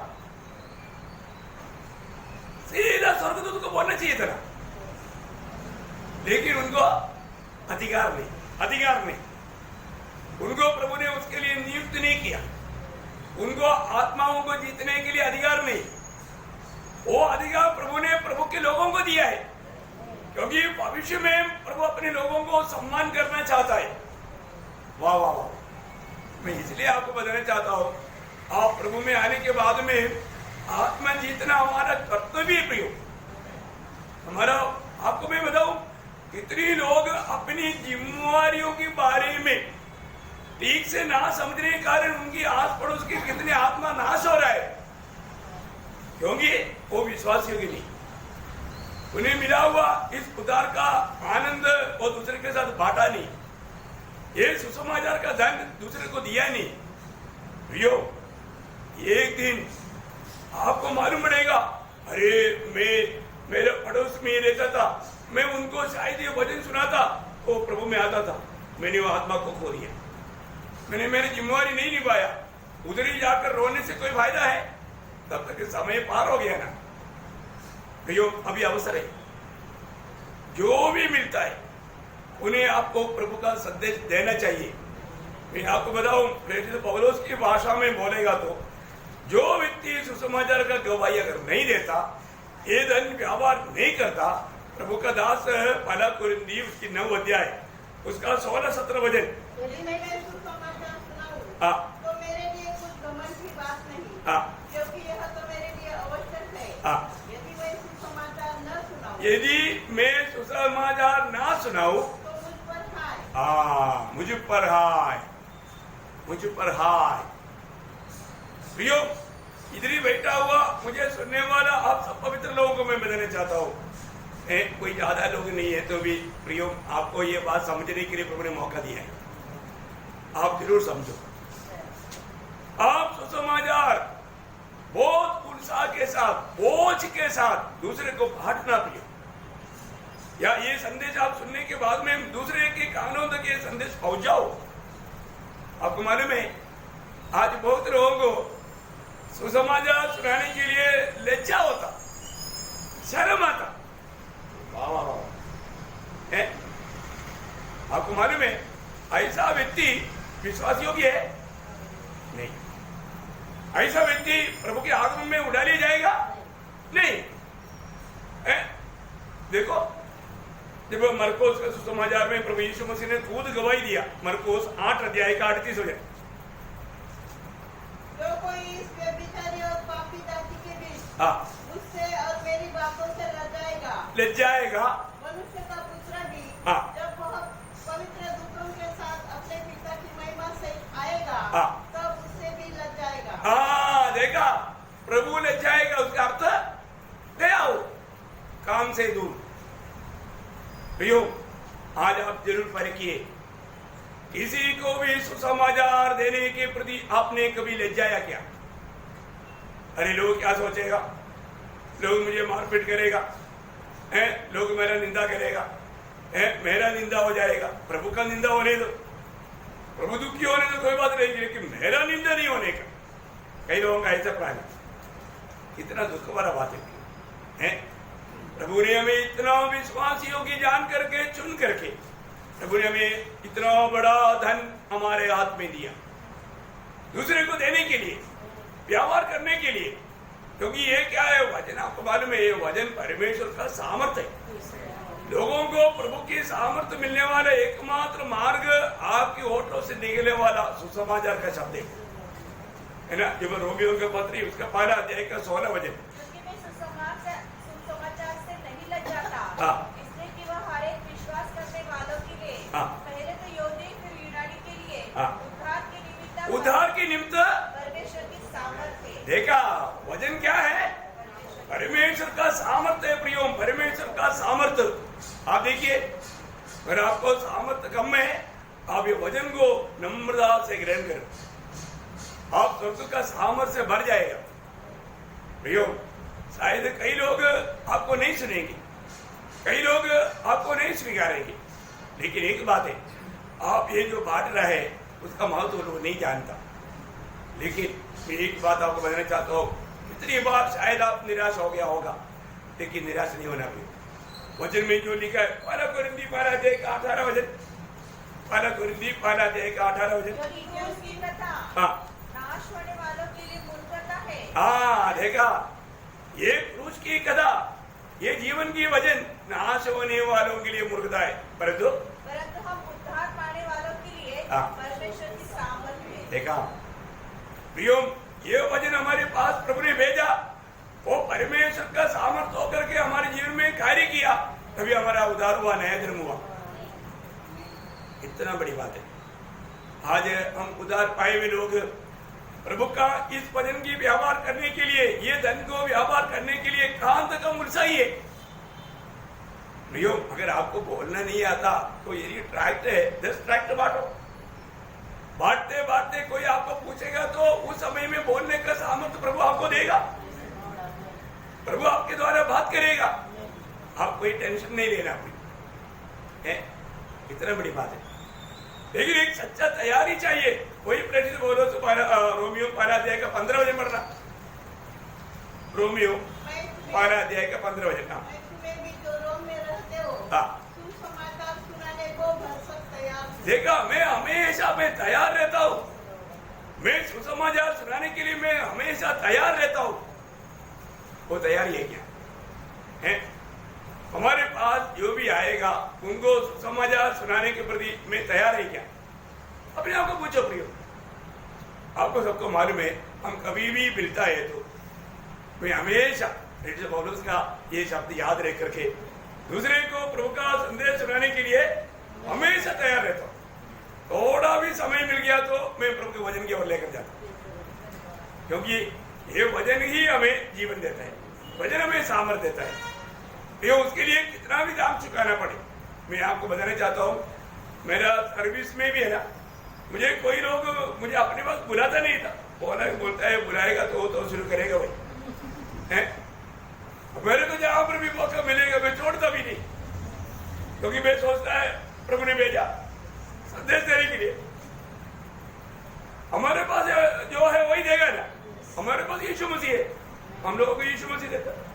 सीधा स्वर्गदूत को बोलना चाहिए था, लेकिन उनको अधिकार नहीं। उनको प्रभु ने उसके लिए नियुक्त नहीं किया। उनको आत्माओं को जीतने के लिए अधिकार नहीं। वो अधिकार प्रभु ने प्रभु के लोगों को दिया है, क्योंकि भविष्य में प्रभु अपने लोगों को सम्मान करना चाहता है। वाह वाह वाह, मैं इसलिए आपको बताना चाहता हूँ, आप प्रभु में आने के बाद में आत्मा जीतना हमारा कर्तव्य है। प्रियो, हमारा, आपको मैं बताऊं, कितने लोग अपनी जिम्मेवारियों के बारे में ठीक से ना समझने के कारण उनकी आस पड़ोस की कितने आत्मा नाश हो रहा है, क्योंकि वो विश्वासियों की नहीं। उन्हें मिला हुआ इस उद्धार का आनंद वो दूसरे के साथ बांटा नहीं, ये सुसमाचार का धन दूसरे को दिया नहीं। प्रियो, एक दिन आपको मालूम पड़ेगा, अरे मैं मेरे पड़ोस में रहता था, मैं उनको शायद ये वचन सुनाता, वो प्रभु में आता था, मैंने वो आत्मा को खो दिया, मैंने मेरी जिम्मेवारी नहीं निभाया। उधर ही जाकर रोने से कोई फायदा है? तब तक समय पार हो गया ना। भैया, अभी अवसर है, जो भी मिलता है उन्हें आपको प्रभु का संदेश देना चाहिए। मैं आपको बताऊं, प्रेरित पौलुस की भाषा में बोलेगा तो जो व्यक्ति सुसमाचार का गवाही अगर नहीं देता, ये धन व्यवहार नहीं करता, प्रभु का दास पहला कुरिन्थी उसकी 9 अध्याय उसका 16-17 वचन, यदि मैं सुसमाचार सुनाऊं तो मेरे लिए कुछ घमंड की बात नहीं, क्योंकि यह तो मेरे लिए आवश्यक है। यदि मैं सुसमाचार न सुनाऊं, यदि मैं सुसमाचार ना सुनाऊं तो मुझ पर हाय, मुझ पर हाय। प्रियो, इधर ही बैठा हुआ मुझे सुनने वाला आप सब पवित्र लोगों को मैं बताना चाहता हूँ, कोई ज्यादा लोग नहीं है तो भी प्रियो, आपको ये बात समझने के लिए प्रभु ने मौका दिया है, आप जरूर समझो। आप सुसमाचार बहुत उत्साह के साथ, बोझ के साथ दूसरे को बांटना प्रियो, या ये संदेश आप सुनने के बाद में दूसरे के कानों तक ये संदेश पहुंचाओ। आपको मालूम है, आज बहुत लोगों को सुसमाचार सुनाने के लिए लज्जा होता, शर्म आता। वाह वाह वाह, आपको मालूम है, ऐसा व्यक्ति विश्वास योग्य है नहीं। ऐसा व्यक्ति प्रभु के आगमन में उड़ा लिया जाएगा नहीं। देखो, जब मरकोस के सुसमाचार में प्रभु यीशु मसीह ने खुद गवाही दिया, मरकोस 8 अध्याय का 38 वचन, जो कोई इस व्यभिचारी और पापी जाति के बीच मुझसे और मेरी बातों से लज जाएगा, मनुष्य का पुत्र भी जब वह पवित्र दूतों के साथ तब उससे भी लग जाएगा। हाँ देखा, प्रभु लग जाएगा उसका अर्थ गया हो, काम से दूर। प्रियो, आज आप जरूर परखिए, किसी को भी सुसमाचार देने के प्रति आपने कभी लज्जाया क्या? अरे लोग क्या सोचेगा, लोग मुझे मारपीट करेगा, लोग मेरा निंदा करेगा, मेरा निंदा हो जाएगा। प्रभु का निंदा होने दो, प्रभु दुखी होने दो, कोई बात नहीं, लेकिन मेरा निंदा नहीं होने का। कई लोगों का ऐसा प्लान है। कितना दुख भरा बात है। प्रभु ने हमें इतना विश्वासियों की जान करके चुन करके प्रभु ने हमें इतना बड़ा धन हमारे हाथ में दिया, दूसरे को देने के लिए, व्यवहार करने के लिए। क्योंकि ये क्या है, वचन आपको मालूम है, ये वचन परमेश्वर का सामर्थ्य है। लोगों को प्रभु की सामर्थ्य मिलने वाला एकमात्र मार्ग आपके होठों से निकलने वाला सुसमाचार का शब्द है ना। जब रोमियों के पत्री उसका 12 अध्याय का 16 वचन, सुसमाचार से नहीं लग जाता, इसलिए कि वह हर एक विश्वास करने वालों के लिए, पहले तो यहूदी फिर यूनानी के लिए उद्धार के निमित्त परमेश्वर की सामर्थ्य है। देखा, वचन क्या है? परमेश्वर का सामर्थ्य है प्रियो, परमेश्वर का सामर्थ्य। आप देखिए, अगर आपको सामर्थ्य कम है, आप ये वचन को नम्रता से ग्रहण करें, आप स्वर्ग का सामर्थ्य से भर जाएगा। प्रियो, शायद कई लोग आपको नहीं सुनेंगे, कई लोग आपको नहीं स्वीकारेंगे, लेकिन एक बात है, आप ये जो बांट रहे हैं उसका महत्व तो लोग नहीं जानता। लेकिन मैं एक बात आपको बताना चाहता हूँ, कितनी बार शायद आप निराश हो गया होगा, लेकिन निराश नहीं होना चाहिए। वचन में जो लिखा है, 1 कोरिन्थी 12 अध्याय का 18 वचन, 1 कोरिन्थी 12 अध्याय का 18 वचन। हाँ, नाश होने वालों के लिए मूर्खता है। हाँ देखा, ये क्रूस की कथा, ये जीवन की वचन नाश होने वालों के लिए मूर्खता है, परंतु हम उद्धार पाने वालों के लिए परमेश्वर की सामर्थ्य है। देखा प्रियो, ये वचन हमारे पास प्रभु ने भेजा, वो परमेश्वर का सामर्थ्य होकर के हमारे जीवन में कार्य किया, तभी हमारा उद्धार हुआ, नया जन्म हुआ। इतना बड़ी बात है। आज हम उद्धार पाए हुए लोग प्रभु का इस वचन की व्यवहार करने के लिए, ये धन को व्यवहार करने के लिए कहां तक हम उलझाइए। प्रियो, अगर आपको बोलना नहीं आता तो ये ट्रैक्ट है, 10 ट्रैक्ट बांटो। बांटते बांटते कोई आपको पूछेगा तो उस समय में बोलने का सामर्थ्य प्रभु आपको देगा, प्रभु आपके द्वारा बात करेगा, आप कोई टेंशन नहीं लेना कोई है। इतना बड़ी बात है। लेकिन एक सच्चा तैयारी चाहिए। वही प्रेरित बोलो तो रोमियो 12 अध्याय का 15 वचन पढ़ना, रोमियो 12 अध्याय का 15 वचन। देखा, मैं हमेशा मैं तैयार रहता हूँ, मैं सुसमाचार सुनाने के लिए मैं हमेशा तैयार रहता हूँ। वो तैयारी है क्या है? हमारे पास जो भी आएगा उनको सुसमाचार सुनाने के प्रति मैं तैयार है क्या? अपने आप को पूछो प्रियो। आपको सबको मालूम है, हम कभी भी मिलता है तो मैं हमेशा पौलुस का ये शब्द याद रख करके दूसरे को प्रभु का संदेश सुनाने के लिए हमेशा तैयार रहता हूँ। थोड़ा भी समय मिल गया तो मैं प्रभु के वचन की ओर लेकर जाता हूँ, क्योंकि ये वचन ही हमें जीवन देता है, वचन हमें सामर्थ्य देता है। ये उसके लिए कितना भी दाम चुकाना पड़े। मैं आपको बताना चाहता हूँ, मेरा सर्विस में भी है ना, मुझे कोई लोग मुझे अपने पास बुलाता नहीं था, बोलता है बुलाएगा तो शुरू करेगा भाई है। मेरे को जहां पर भी मौका मिलेगा मैं छोड़ता भी नहीं, क्योंकि मैं सोचता है प्रभु ने भेजा संदेश देने के लिए, हमारे पास जो है वही देगा ना। हमारे पास यीशु मसीह है, हम लोगों को यीशु मसीह देता है।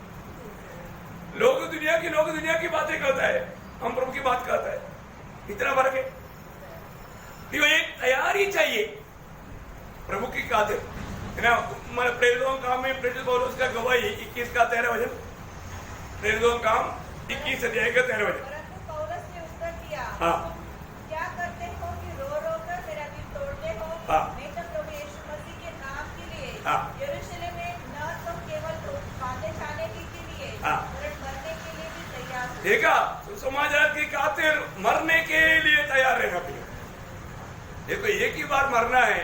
लोग दुनिया की बातें करता है, हम प्रभु की बात करता है। इतना फर्क है। तो एक तैयारी चाहिए प्रभु की खातिर है ना। प्रेरितों काम में प्रेरित पौलुस का गवाही 21 का 13 वचन, प्रेरितों काम 21 अध्याय का 13 वचन। परंतु पौलुस ने उत्तर दिया, हाँ, क्या करते हो कि रो रो कर मेरा दिल तोड़ते हो? हाँ, मैं तो प्रभु यीशु मसीह के नाम के लिए हाँ, यरूशलेम में न तो केवल बांधे जाने के लिए हाँ, वरन मरने के लिए भी तैयार हूं। देखा, सुसमाचार की खातिर मरने के लिए तैयार रहना पड़ेगा। देखो, एक ही बार मरना है,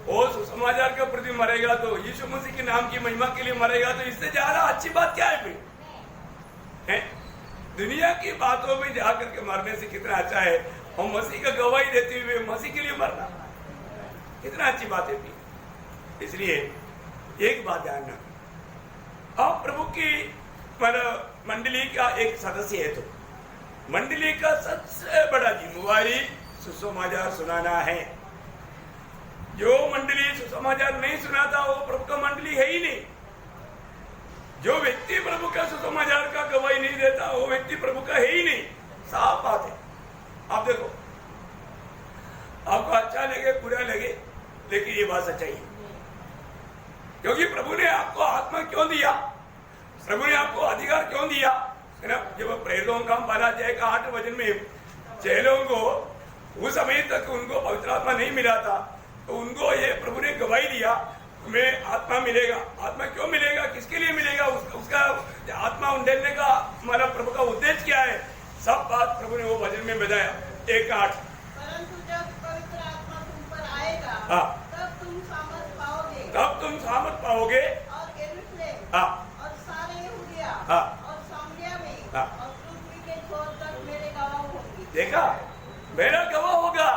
वो सुसमाचार के प्रति मरेगा तो यीशु मसीह के नाम की महिमा के लिए मरेगा तो इससे ज्यादा अच्छी बात क्या है फिर? दुनिया की बातों में जाकर के मरने से कितना अच्छा है, और मसीह का गवाही देते हुए मसीह के लिए मरना कितना अच्छी बात है फिर। इसलिए एक बात ध्यान रखना, आप प्रभु की मंडली का एक सदस्य है तो मंडली का सबसे बड़ा जिम्मेवारी सुसमाचार सुनाना है। जो मंडली सुसमाचार नहीं सुनाता वो प्रभु का मंडली है ही नहीं। जो व्यक्ति प्रभु का सुसमाचार का गवाही नहीं देता वो व्यक्ति प्रभु का है ही नहीं। साफ बात है। आप देखो, आपको अच्छा लगे बुरा लगे, लेकिन ये बात सच्चाई है, क्योंकि प्रभु ने आपको आत्मा क्यों दिया, प्रभु ने आपको अधिकार क्यों दिया है ना। जब प्रेरितों का 12 अध्याय का 8 वचन में चेलों को उस समय तक उनको पवित्र आत्मा नहीं मिला था, तो उनको ये प्रभु ने गवाही दिया तुम्हें आत्मा मिलेगा। आत्मा क्यों मिलेगा, किसके लिए मिलेगा, उसका आत्मा उंडेलने का हमारा प्रभु का उद्देश्य क्या है, सब बात प्रभु ने वो वचन में बताया 1:8। परंतु जब पवित्र आत्मा तुम पर आएगा, तब तुम सामर्थ पाओगे और यरूशलेम और सारे यहूदिया और सामरिया में और पृथ्वी के छोर तक मेरे गवाह होंगे। देखा, मेरा गवाह होगा,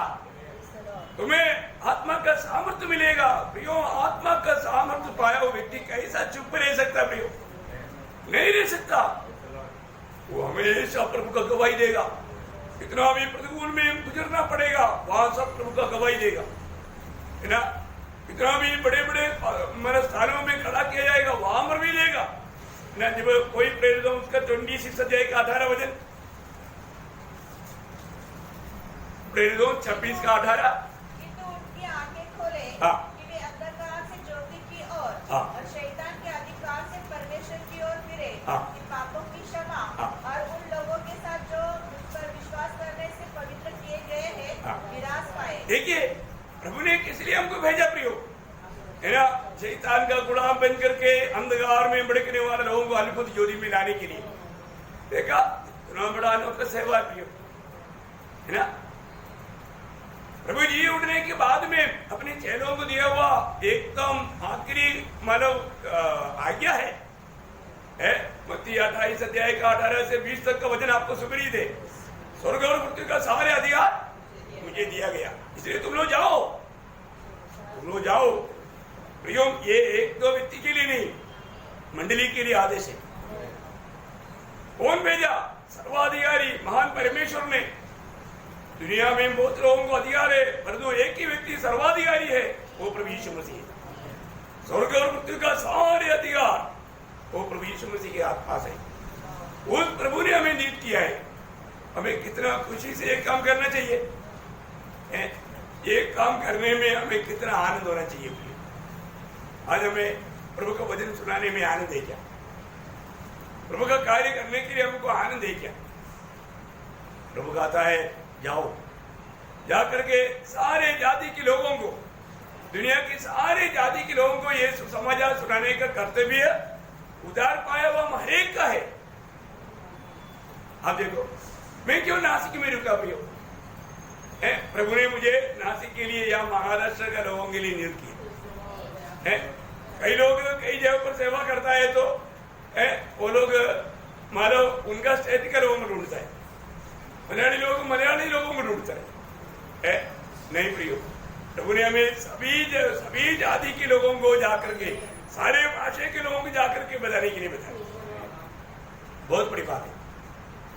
तुम्हें आत्मा का सामर्थ्य मिलेगा। प्रियो, आत्मा का सामर्थ्य पाया हुआ व्यक्ति कैसा चुप रह सकता, प्रियो नहीं रह सकता। वो हमेशा प्रभु का गवाही देगा। इतना भी प्रतिकूल में गुजरना पड़ेगा, वहां सब प्रभु का गवाही देगा, है ना। इतना भी बड़े बड़े स्थानों में खड़ा किया जाएगा, वहां पर भी देगा ना। जब कोई प्रेरित उसका 26 अध्याय का 18 वचन, प्रेरित 26 का 18, कि वे अंधकार से ज्योति की ओर और शैतान के अधिकार से परमेश्वर की ओर फिरे, कि पापों की क्षमा और उन लोगों के साथ जो उस पर विश्वास करने से पवित्र किए गए हैं विरास पाए। देखिए, प्रभु ने किस लिए हमको भेजा प्रियो, है ना। शैतान का गुलाम बन करके अंधकार में भड़कने वाले लोगों को अद्भुत ज्योति में लाने के लिए। देखा, इतना बड़ा अनोखा सेवा प्रियो, है ना। प्रभु जी उठने के बाद में अपने चेलों को दिया हुआ एकदम आखिरी मानव आज्ञा है। मत्ती 28 अध्याय का 18 से 20 तक का वचन आपको सुपरिचित है। स्वर्ग और पृथ्वी का सारे अधिकार मुझे दिया गया, इसलिए तुम लोग जाओ। प्रियो, ये एक दो व्यक्ति के लिए नहीं, मंडली के लिए आदेश है। कौन भेजा? सर्वाधिकारी महान परमेश्वर ने। दुनिया में बहुत लोगों को अधिकार है, परंतु एक ही व्यक्ति सर्वाधिकारी है, वो प्रभु यीशु मसीह है। स्वर्ग और पृथ्वी का सारे अधिकार वो प्रभु यीशु मसीह के पास है। उस प्रभु ने हमें नियुक्त किया है। हमें कितना खुशी से एक काम करना चाहिए, ये काम करने में हमें कितना आनंद होना चाहिए। आज हमें प्रभु का वचन सुनाने में आनंद है क्या? प्रभु का कार्य करने के लिए हमको आनंद है क्या? प्रभु कहता है जाओ, जा करके सारे जाति के लोगों को, दुनिया की सारे जाति के लोगों को ये सुसमाचार सुनाने का कर्तव्य उधार पाया हुआ हर एक का है। आप देखो, मैं क्यों नासिक में रुका प्रियो? प्रभु ने मुझे नासिक के लिए या महाराष्ट्र के लोगों के लिए नियुक्त किया है। कई लोग कई जगह पर सेवा करता है तो वो लोग मानो उनका स्टेट का लोगों को ढूंढता है, मलयाली लोगों को ढूंढता है। नहीं प्रियो, प्रभु ने हमें सभी जाति के लोगों को जाकर के, सारे भाषा के लोगों को जाकर के बताने के लिए बताया। बहुत बड़ी बात है।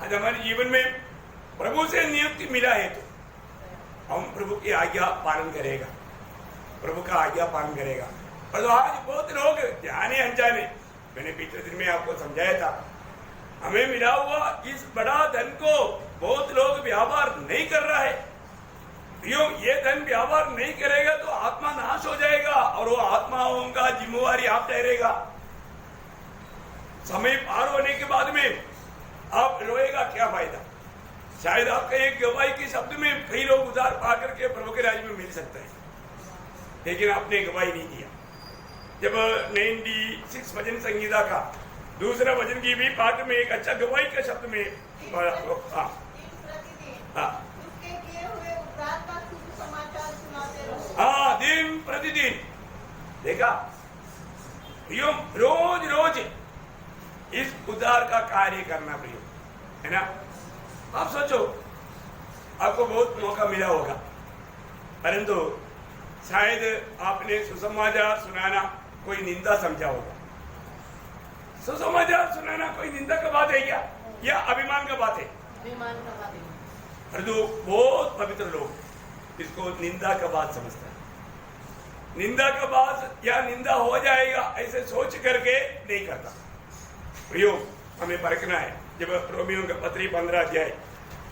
आज हमारे जीवन में प्रभु से नियुक्ति मिला है तो हम प्रभु की आज्ञा पालन करेगा, प्रभु का आज्ञा पालन करेगा। और तो आज बहुत लोग जाने अनजाने, मैंने पिछले दिन में आपको समझाया था, हमें मिला हुआ इस बड़ा धन को बहुत लोग व्यापार नहीं कर रहा है। क्यों? ये धन व्यापार नहीं करेगा तो आत्मा नाश हो जाएगा और वो आत्माओं का जिम्मेवारी आप ठहरेगा। समय पार होने के बाद में आप रोएगा क्या फायदा? शायद आपका एक गवाही के शब्द में कई लोग उधार पा करके प्रभु के राज्य में मिल सकता है, लेकिन आपने गवाही नहीं दिया। जब 96 भजन संगीता का दूसरा भजन की भी पाठ में एक अच्छा गवाही का शब्द में दिन प्रतिदिन देखा प्रियो, रोज रोज इस उद्धार का कार्य करना प्रियो, है ना। आप सोचो, आपको बहुत मौका मिला होगा, परंतु शायद आपने सुसमाचार सुनाना कोई निंदा समझा होगा। सुसमाचार सुनाना कोई निंदा का बात है क्या, या अभिमान का बात है? अभिमान का बात है। परंतु बहुत पवित्र लोग इसको निंदा का बात समझता है। निंदा का बात या निंदा हो जाएगा ऐसे सोच करके नहीं करता। प्रियो, हमें परखना है। जब रोमियो का पत्री 15 अध्याय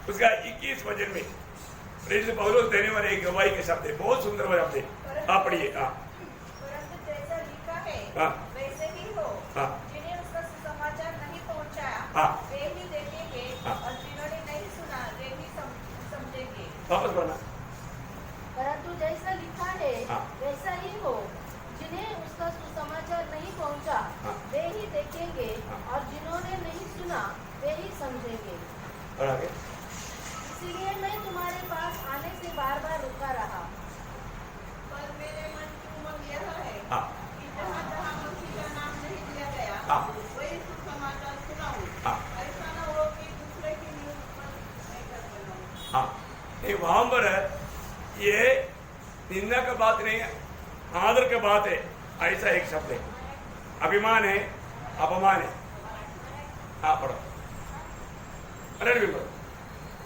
उसका 21 वचन में प्रेरित पौलुस देने वाले एक गवाही के शब्द है, बहुत सुंदर शब्द है, आप पढ़िए। परंतु जैसा लिखा है वैसे ही हो, जिन्हें उसका सुसमाचार नहीं पहुंचाया वे ही देखेंगे, और जिन्होंने नहीं सुना वे ही समझेंगे। वापस बोलना। परंतु जैसा लिखा है वैसा ही हो, जिन्हें उसका सुसमाचार नहीं पहुंचा वे ही देखेंगे, और जिन्होंने नहीं सुना वे ही समझेंगे। और आगे, इसलिए मैं तुम्हारे पास आने से बार बार रुका रहा। पर मेरे मन की उमंग यह है कि जहाँ जहाँ मसीह का नाम नहीं लिया गया वही सुसमाचार सुनाऊं, ऐसा न हो कि दूसरे की न्यूज़ पर मैं कर बनाऊं। वहां पर ये निंदा का बात नहीं है, आदर का बात है, ऐसा एक शब्द है। अभिमान है, अपमान है। आप पढ़ो। अरे भी पढ़ो।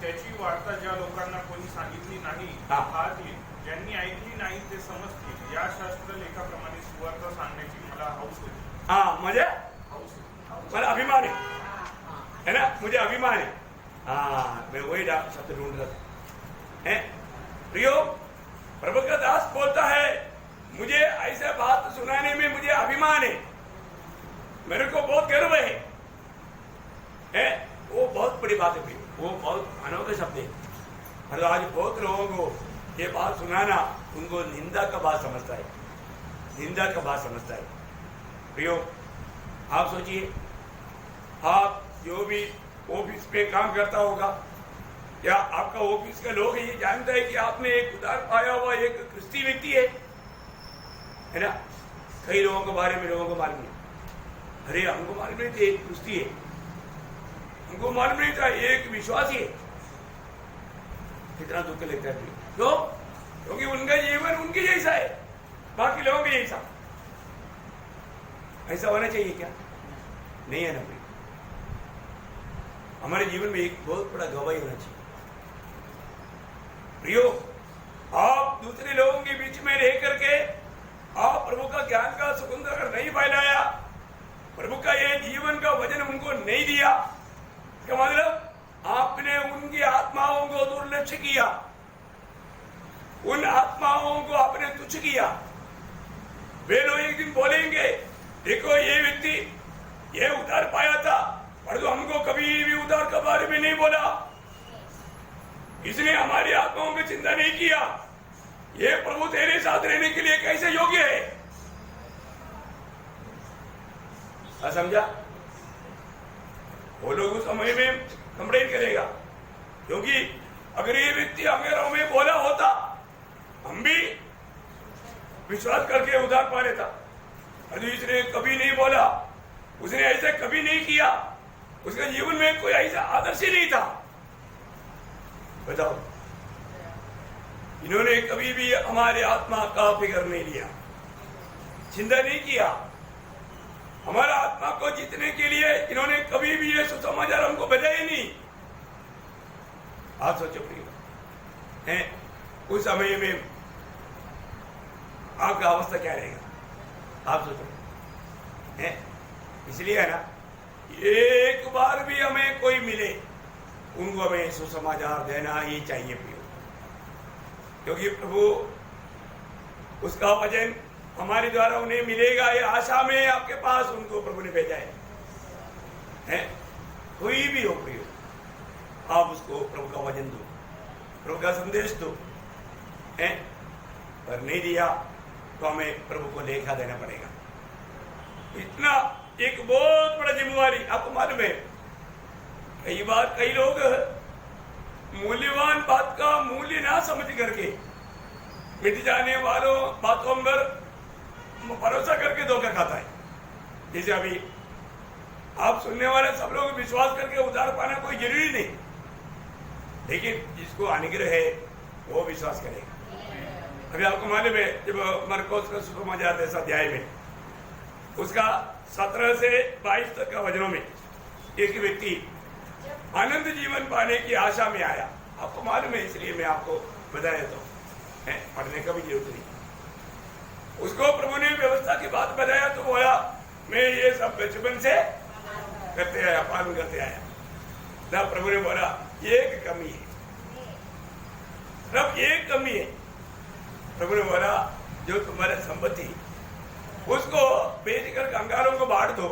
त्याची वार्ता ज्या लोकांना कोणी सांगितली नाही, पाहतील, ज्यांनी ऐकली नाही ते समजतील, या शास्त्र लेखाप्रमाणे सुवार्ता सांगण्याची मला हौस होती। मुझे हौस मला अभिमान है ना, मुझे अभिमान है। मैं वही शब्द ढूंढ रहा था। प्रियो, प्रभु का दास बोलता है, मुझे ऐसे बात सुनाने में मुझे अभिमान है, मेरे को बहुत गर्व है। वो बहुत बड़ी बात है, वो बहुत अनोखा शब्द है। और आज बहुत लोगों को ये बात सुनाना उनको निंदा का बात समझता है, निंदा का बात समझता है। प्रियो, आप सोचिए, आप जो भी ऑफिस पे काम करता होगा या आपका ऑफिस के लोग ये जानता है कि आपने एक उधार पाया हुआ एक क्रिस्ती व्यक्ति है ना। कई लोगों के बारे में लोगों को मालूम नहीं, अरे हमको मालूम नहीं था एक क्रिस्ती है, हमको मालूम नहीं था एक विश्वासी है। कितना दुख लगता है क्यों? क्योंकि उनका जीवन उनके जैसा है, बाकी लोगों के जैसा। ऐसा होना चाहिए क्या? नहीं है ना भाई। हमारे जीवन में एक बहुत बड़ा गवाही होना चाहिए। प्रियो, आप दूसरे लोगों के बीच में रह करके आप प्रभु का ज्ञान का सुगंध अगर नहीं फैलाया, प्रभु का ये जीवन का वचन उनको नहीं दिया, इसका मतलब आपने उनकी आत्माओं को दुर्लक्ष्य किया, उन आत्माओं को आपने तुच्छ किया। वे लोग एक दिन बोलेंगे, देखो ये व्यक्ति ये उधार पाया था, परंतु हमको कभी भी उधार के बारे में नहीं बोला, इसने हमारी आत्माओं की चिंता नहीं किया, ये प्रभु तेरे साथ रहने के लिए कैसे योग्य है? समझा? वो लोग उस समय में कंप्लेन करेगा, क्योंकि अगर ये व्यक्ति अगर हमें बोला होता, हम भी विश्वास करके उधार पा लेता। अरे इसने कभी नहीं बोला, उसने ऐसा कभी नहीं किया, उसका जीवन में कोई ऐसा आदर्श ही नहीं था। बताओ, इन्होंने कभी भी हमारे आत्मा का फिक्र नहीं लिया, चिंता नहीं किया। हमारा आत्मा को जीतने के लिए इन्होंने कभी भी ये सुसमाचार हमको बजाया नहीं। आप सोचो प्रिय, उस समय में आपका अवस्था क्या रहेगा? आप सोचो। इसलिए है ना, एक बार भी हमें कोई मिले उनको हमें सुसमाचार देना ही चाहिए प्रियो, क्योंकि प्रभु उसका वचन हमारे द्वारा उन्हें मिलेगा, ये आशा में आपके पास उनको प्रभु ने भेजा है। कोई भी हो प्रियो, आप उसको प्रभु का वचन दो, प्रभु का संदेश दो। पर नहीं दिया तो हमें प्रभु को लेखा देना पड़ेगा। इतना एक बहुत बड़ा जिम्मेवारी। आपको मालूम है, कई बार कई लोग मूल्यवान बात का मूल्य ना समझ करके मिट जाने वालों बातों पर भरोसा करके धोखा खाता है। जैसे अभी आप सुनने वाले सब लोग विश्वास करके उधार पाना कोई जरूरी नहीं, लेकिन जिसको अनुग्रह है वो विश्वास करेगा। अभी आपको मालूम है जब मरकोस का सुसमाचार जैसा अध्याय में उसका 17 से 22 तक का वचनों में एक व्यक्ति अनंत जीवन पाने की आशा में आया। आपको मालूम है, इसलिए मैं आपको बताया तो पढ़ने का भी जरूरत नहीं। उसको प्रभु ने व्यवस्था की बात बताया तो बोला मैं ये सब बचपन से करते आया, पालन करते आया ना। प्रभु ने बोला एक कमी है, अब एक कमी है। प्रभु ने बोला जो तुम्हारा संपत्ति उसको बेचकर कंगालों को बांट दो,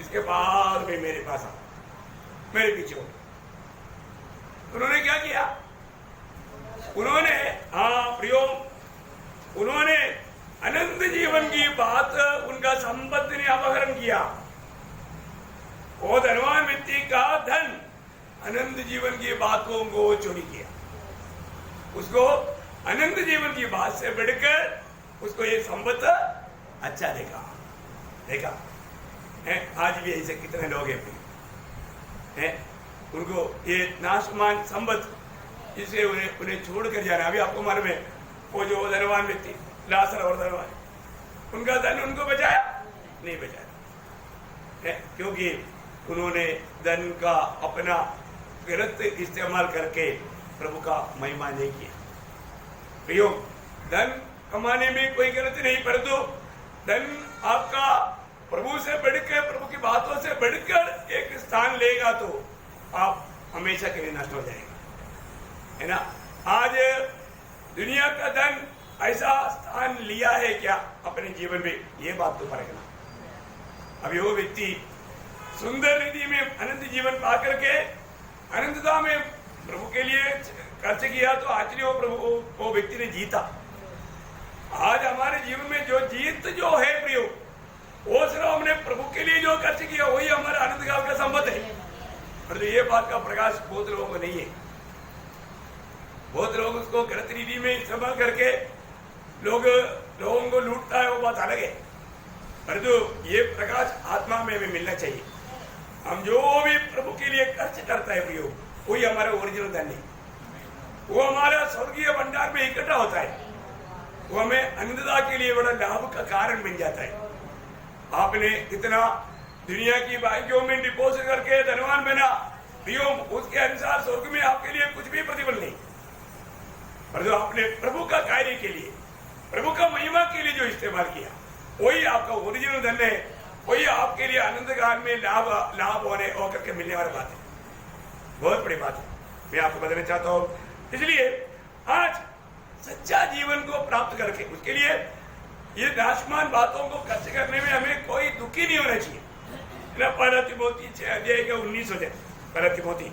इसके बाद में मेरे पास आओ, मेरे पीछे हो। उन्होंने क्या किया? उन्होंने प्रियो उन्होंने अनंत जीवन की बात उनका संपत्ति ने अपहरण किया। वो धनवान व्यक्ति का धन अनंत जीवन की बातों को चोरी किया। उसको अनंत जीवन की बात से बढ़कर उसको ये संपत्ति अच्छा देखा है। आज भी ऐसे कितने लोग हैं उनको ये नाशमान संपत्ति इसे उन्हें छोड़कर जाना। अभी आपको मालूम है वो जो धनवान व्यक्ति लाजर और धनवान, उनका धन उनको बचाया नहीं बचाया, क्योंकि उन्होंने धन का अपना गलत इस्तेमाल करके प्रभु का महिमा नहीं किया। प्रियो, धन कमाने में कोई गलती नहीं, परंतु धन आपका प्रभु से बढ़कर, प्रभु की बातों से बढ़कर एक स्थान लेगा तो आप हमेशा के लिए नष्ट हो जाएगा, है ना। आज दुनिया का धन ऐसा स्थान लिया है क्या अपने जीवन में, ये बात तो परखना। अभी वो व्यक्ति सुंदर निधि में अनंत जीवन पा करके अनंतता में प्रभु के लिए खर्च किया तो आखिरी वो व्यक्ति ने जीता। आज हमारे जीवन में जो जीत जो है प्रियो, वो सिर्फ हमने प्रभु के लिए जो खर्च किया वही हमारा आनंद काल का संपत्ति है। और ये बात का प्रकाश बहुत लोगों को नहीं है। बहुत लोग उसको गलत रीति में इस्तेमाल करके लोगों को लूटता है, वो बात अलग है। परंतु ये प्रकाश आत्मा में भी मिलना चाहिए। हम जो भी प्रभु के लिए खर्च करता है प्रियो, वही हमारा ओरिजिनल धन नहीं, वो हमारा स्वर्गीय भंडार में इकट्ठा होता है, वो हमें अनंतता के लिए बड़ा लाभ का कारण बन जाता है। आपने इतना दुनिया की बैंकों में डिपॉजिट करके धनवान बना प्रियो, उसके अनुसार स्वर्ग में आपके लिए कुछ भी प्रतिफल नहीं। पर जो आपने प्रभु का कार्य के लिए, प्रभु का महिमा के लिए जो इस्तेमाल किया, वही आपका ओरिजिनल धन है, वही आपके लिए अनंत काल में लाभ होकर के मिलने वाली बात है। बहुत बड़ी बात है, मैं आपको बताना चाहता हूँ। इसलिए आज सच्चा जीवन को प्राप्त करके उसके लिए ये नाशमान बातों को खर्च करने में हमें कोई दुखी नहीं होना चाहिए। पहला तिमोथी 6:19 हो जाए, पहला तिमोथी।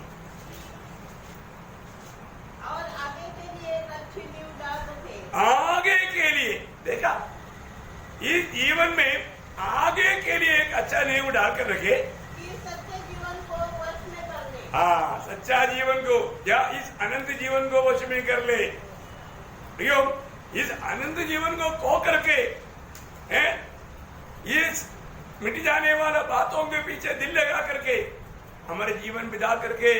और आगे के लिए एक अच्छी नींव डाल रखे। आगे के लिए देखा, इस जीवन में आगे के लिए एक अच्छा नींव डाल कर रखे कि सच्चे जीवन को वश में कर ले। हाँ, सच्चा जीवन को या इस अनंत जीवन को वश में कर ले। प्रियो, इस अनंत जीवन को खो करके इस मिट जाने वाला बातों के पीछे दिल लगा करके हमारे जीवन बिता करके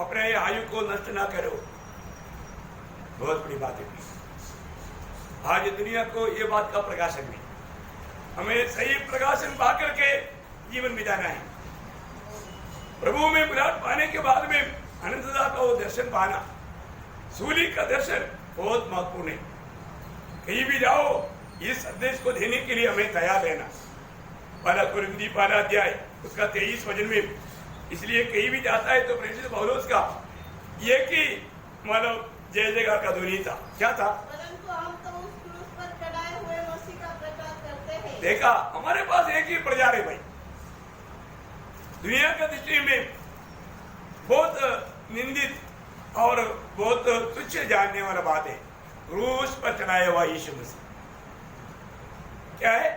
अपने आयु को नष्ट ना करो। बहुत बड़ी बात है। आज दुनिया को ये बात का प्रकाशन नहीं, हमें सही प्रकाशन पा करके जीवन बिताना है। प्रभु में विराट पाने के बाद में अनंतता का वो दर्शन पाना, सूली का दर्शन बहुत महत्वपूर्ण है। कहीं भी जाओ, इस संदेश को देने के लिए हमें तैयार रहना। पहला कुरिन्थी 12 अध्याय उसका 23 वचन में, इसलिए कहीं भी जाता है तो प्रेरित पौलुस का ये कि मतलब जय जयकार का ध्वनि था। क्या था? परंतु हम तो उस क्रूस पर चढ़ाए हुए मसीह का प्रचार करते हैं। देखा, हमारे पास एक ही प्रचार है भाई। दुनिया का दृष्टि में बहुत निंदित और बहुत तुच्छ जानने वाला बात है क्रूस पर चढ़ाया हुआ यीशु मसीह। क्या है?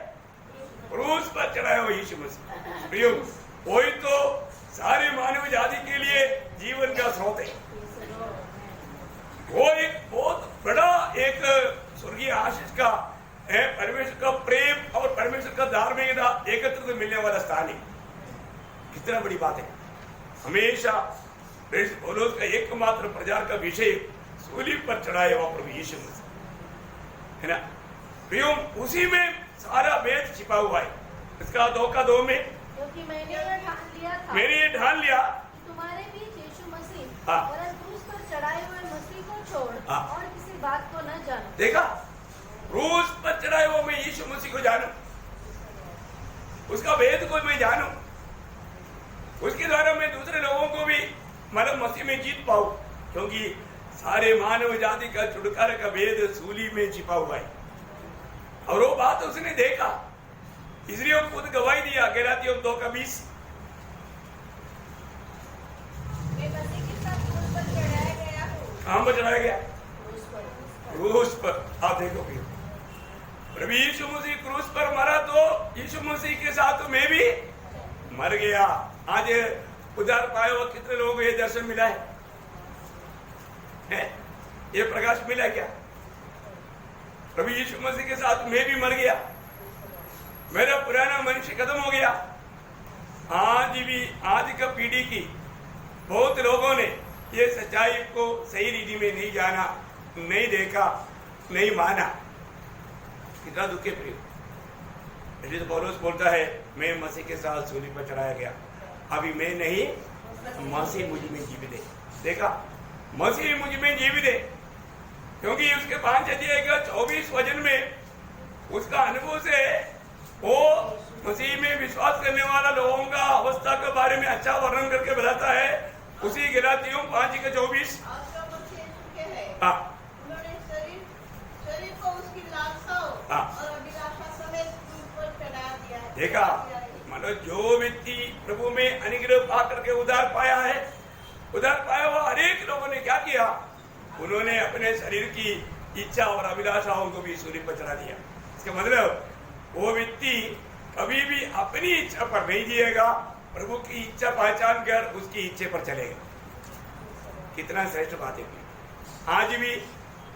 क्रूस पर चढ़ाया हुआ यीशु मसीह। प्रियो, वही तो सारे मानव जाति के लिए जीवन का स्रोत है। वो एक बहुत बड़ा एक स्वर्गीय आशीष का है, परमेश्वर का प्रेम और परमेश्वर का धार्मिकता एकत्र से मिलने वाला स्थान है। कितना बड़ी बात है। हमेशा पौलुस का एकमात्र प्रचार का विषय सूली पर चढ़ाया हुआ प्रभु यीशु मसीह है ना। प्रियो, उसी में सारा वेद छिपा हुआ है। इसका 2:2 में क्योंकि मैंने ये ठान लिया कि तुम्हारे बीच यीशु मसीह और क्रूस पर चढ़ाए हुए मसीह को छोड़ और किसी बात को न जानो। देखा, क्रूस पर चढ़ाए हुए मैं यीशु मसीह को जानूं, उसका वेद को मैं जानूं, उसके द्वारा मैं दूसरे लोगों को भी मतलब मसीह में जीत पाऊं, क्योंकि सारे मानव जाति का छुटकारे का वेद सूली में छिपा हुआ है। और वो बात उसने देखा, इसलिए वो खुद गवाही दिया। गलातियों 2:20 कहां पर चढ़ाया गया? क्रूस पर। आप देखो फिर प्रभु यीशु मसीह क्रूस पर मरा तो यीशु मसीह के साथ मैं भी मर गया। आज उद्धार पाए हुआ कितने लोगों को ये दर्शन मिला है? ये प्रकाश मिला क्या? प्रभु यीशु मसीह के साथ मैं भी मर गया, मेरा पुराना मनुष्य खत्म हो गया। आज का पीढ़ी की बहुत लोगों ने ये सच्चाई को सही रीति में नहीं जाना, नहीं देखा, नहीं माना। कितना दुख है प्रिय। इसलिए तो पौलुस बोलता है, मैं मसीह के साथ सूली पर चढ़ाया गया, अभी मैं नहीं, मसीह मुझ में जीवित है। देखा, मसीह मुझ में जीवित है, क्योंकि उसके 5 अध्याय का 24 वचन में उसका अनुभव से वो मसीह में विश्वास करने वाला लोगों का अवस्था के बारे में अच्छा वर्णन करके बताता है। उसी गलातियों 5:24 उन्होंने शरीर को उसकी लालसाओं और अभिलाषा समेत क्रूस पर चढ़ा दिया है। देखा, मतलब जो व्यक्ति प्रभु में अनुग्रह पा करके उद्धार पाया है, उद्धार पाया हुआ अनेक लोगों ने क्या किया? उन्होंने अपने शरीर की इच्छा और अभिलाषाओं को भी सूली पर चढ़ा दिया। इसका मतलब वो व्यक्ति कभी भी अपनी इच्छा पर नहीं जिएगा, प्रभु की इच्छा पहचान कर उसकी इच्छा पर चलेगा। कितना श्रेष्ठ बात है। आज भी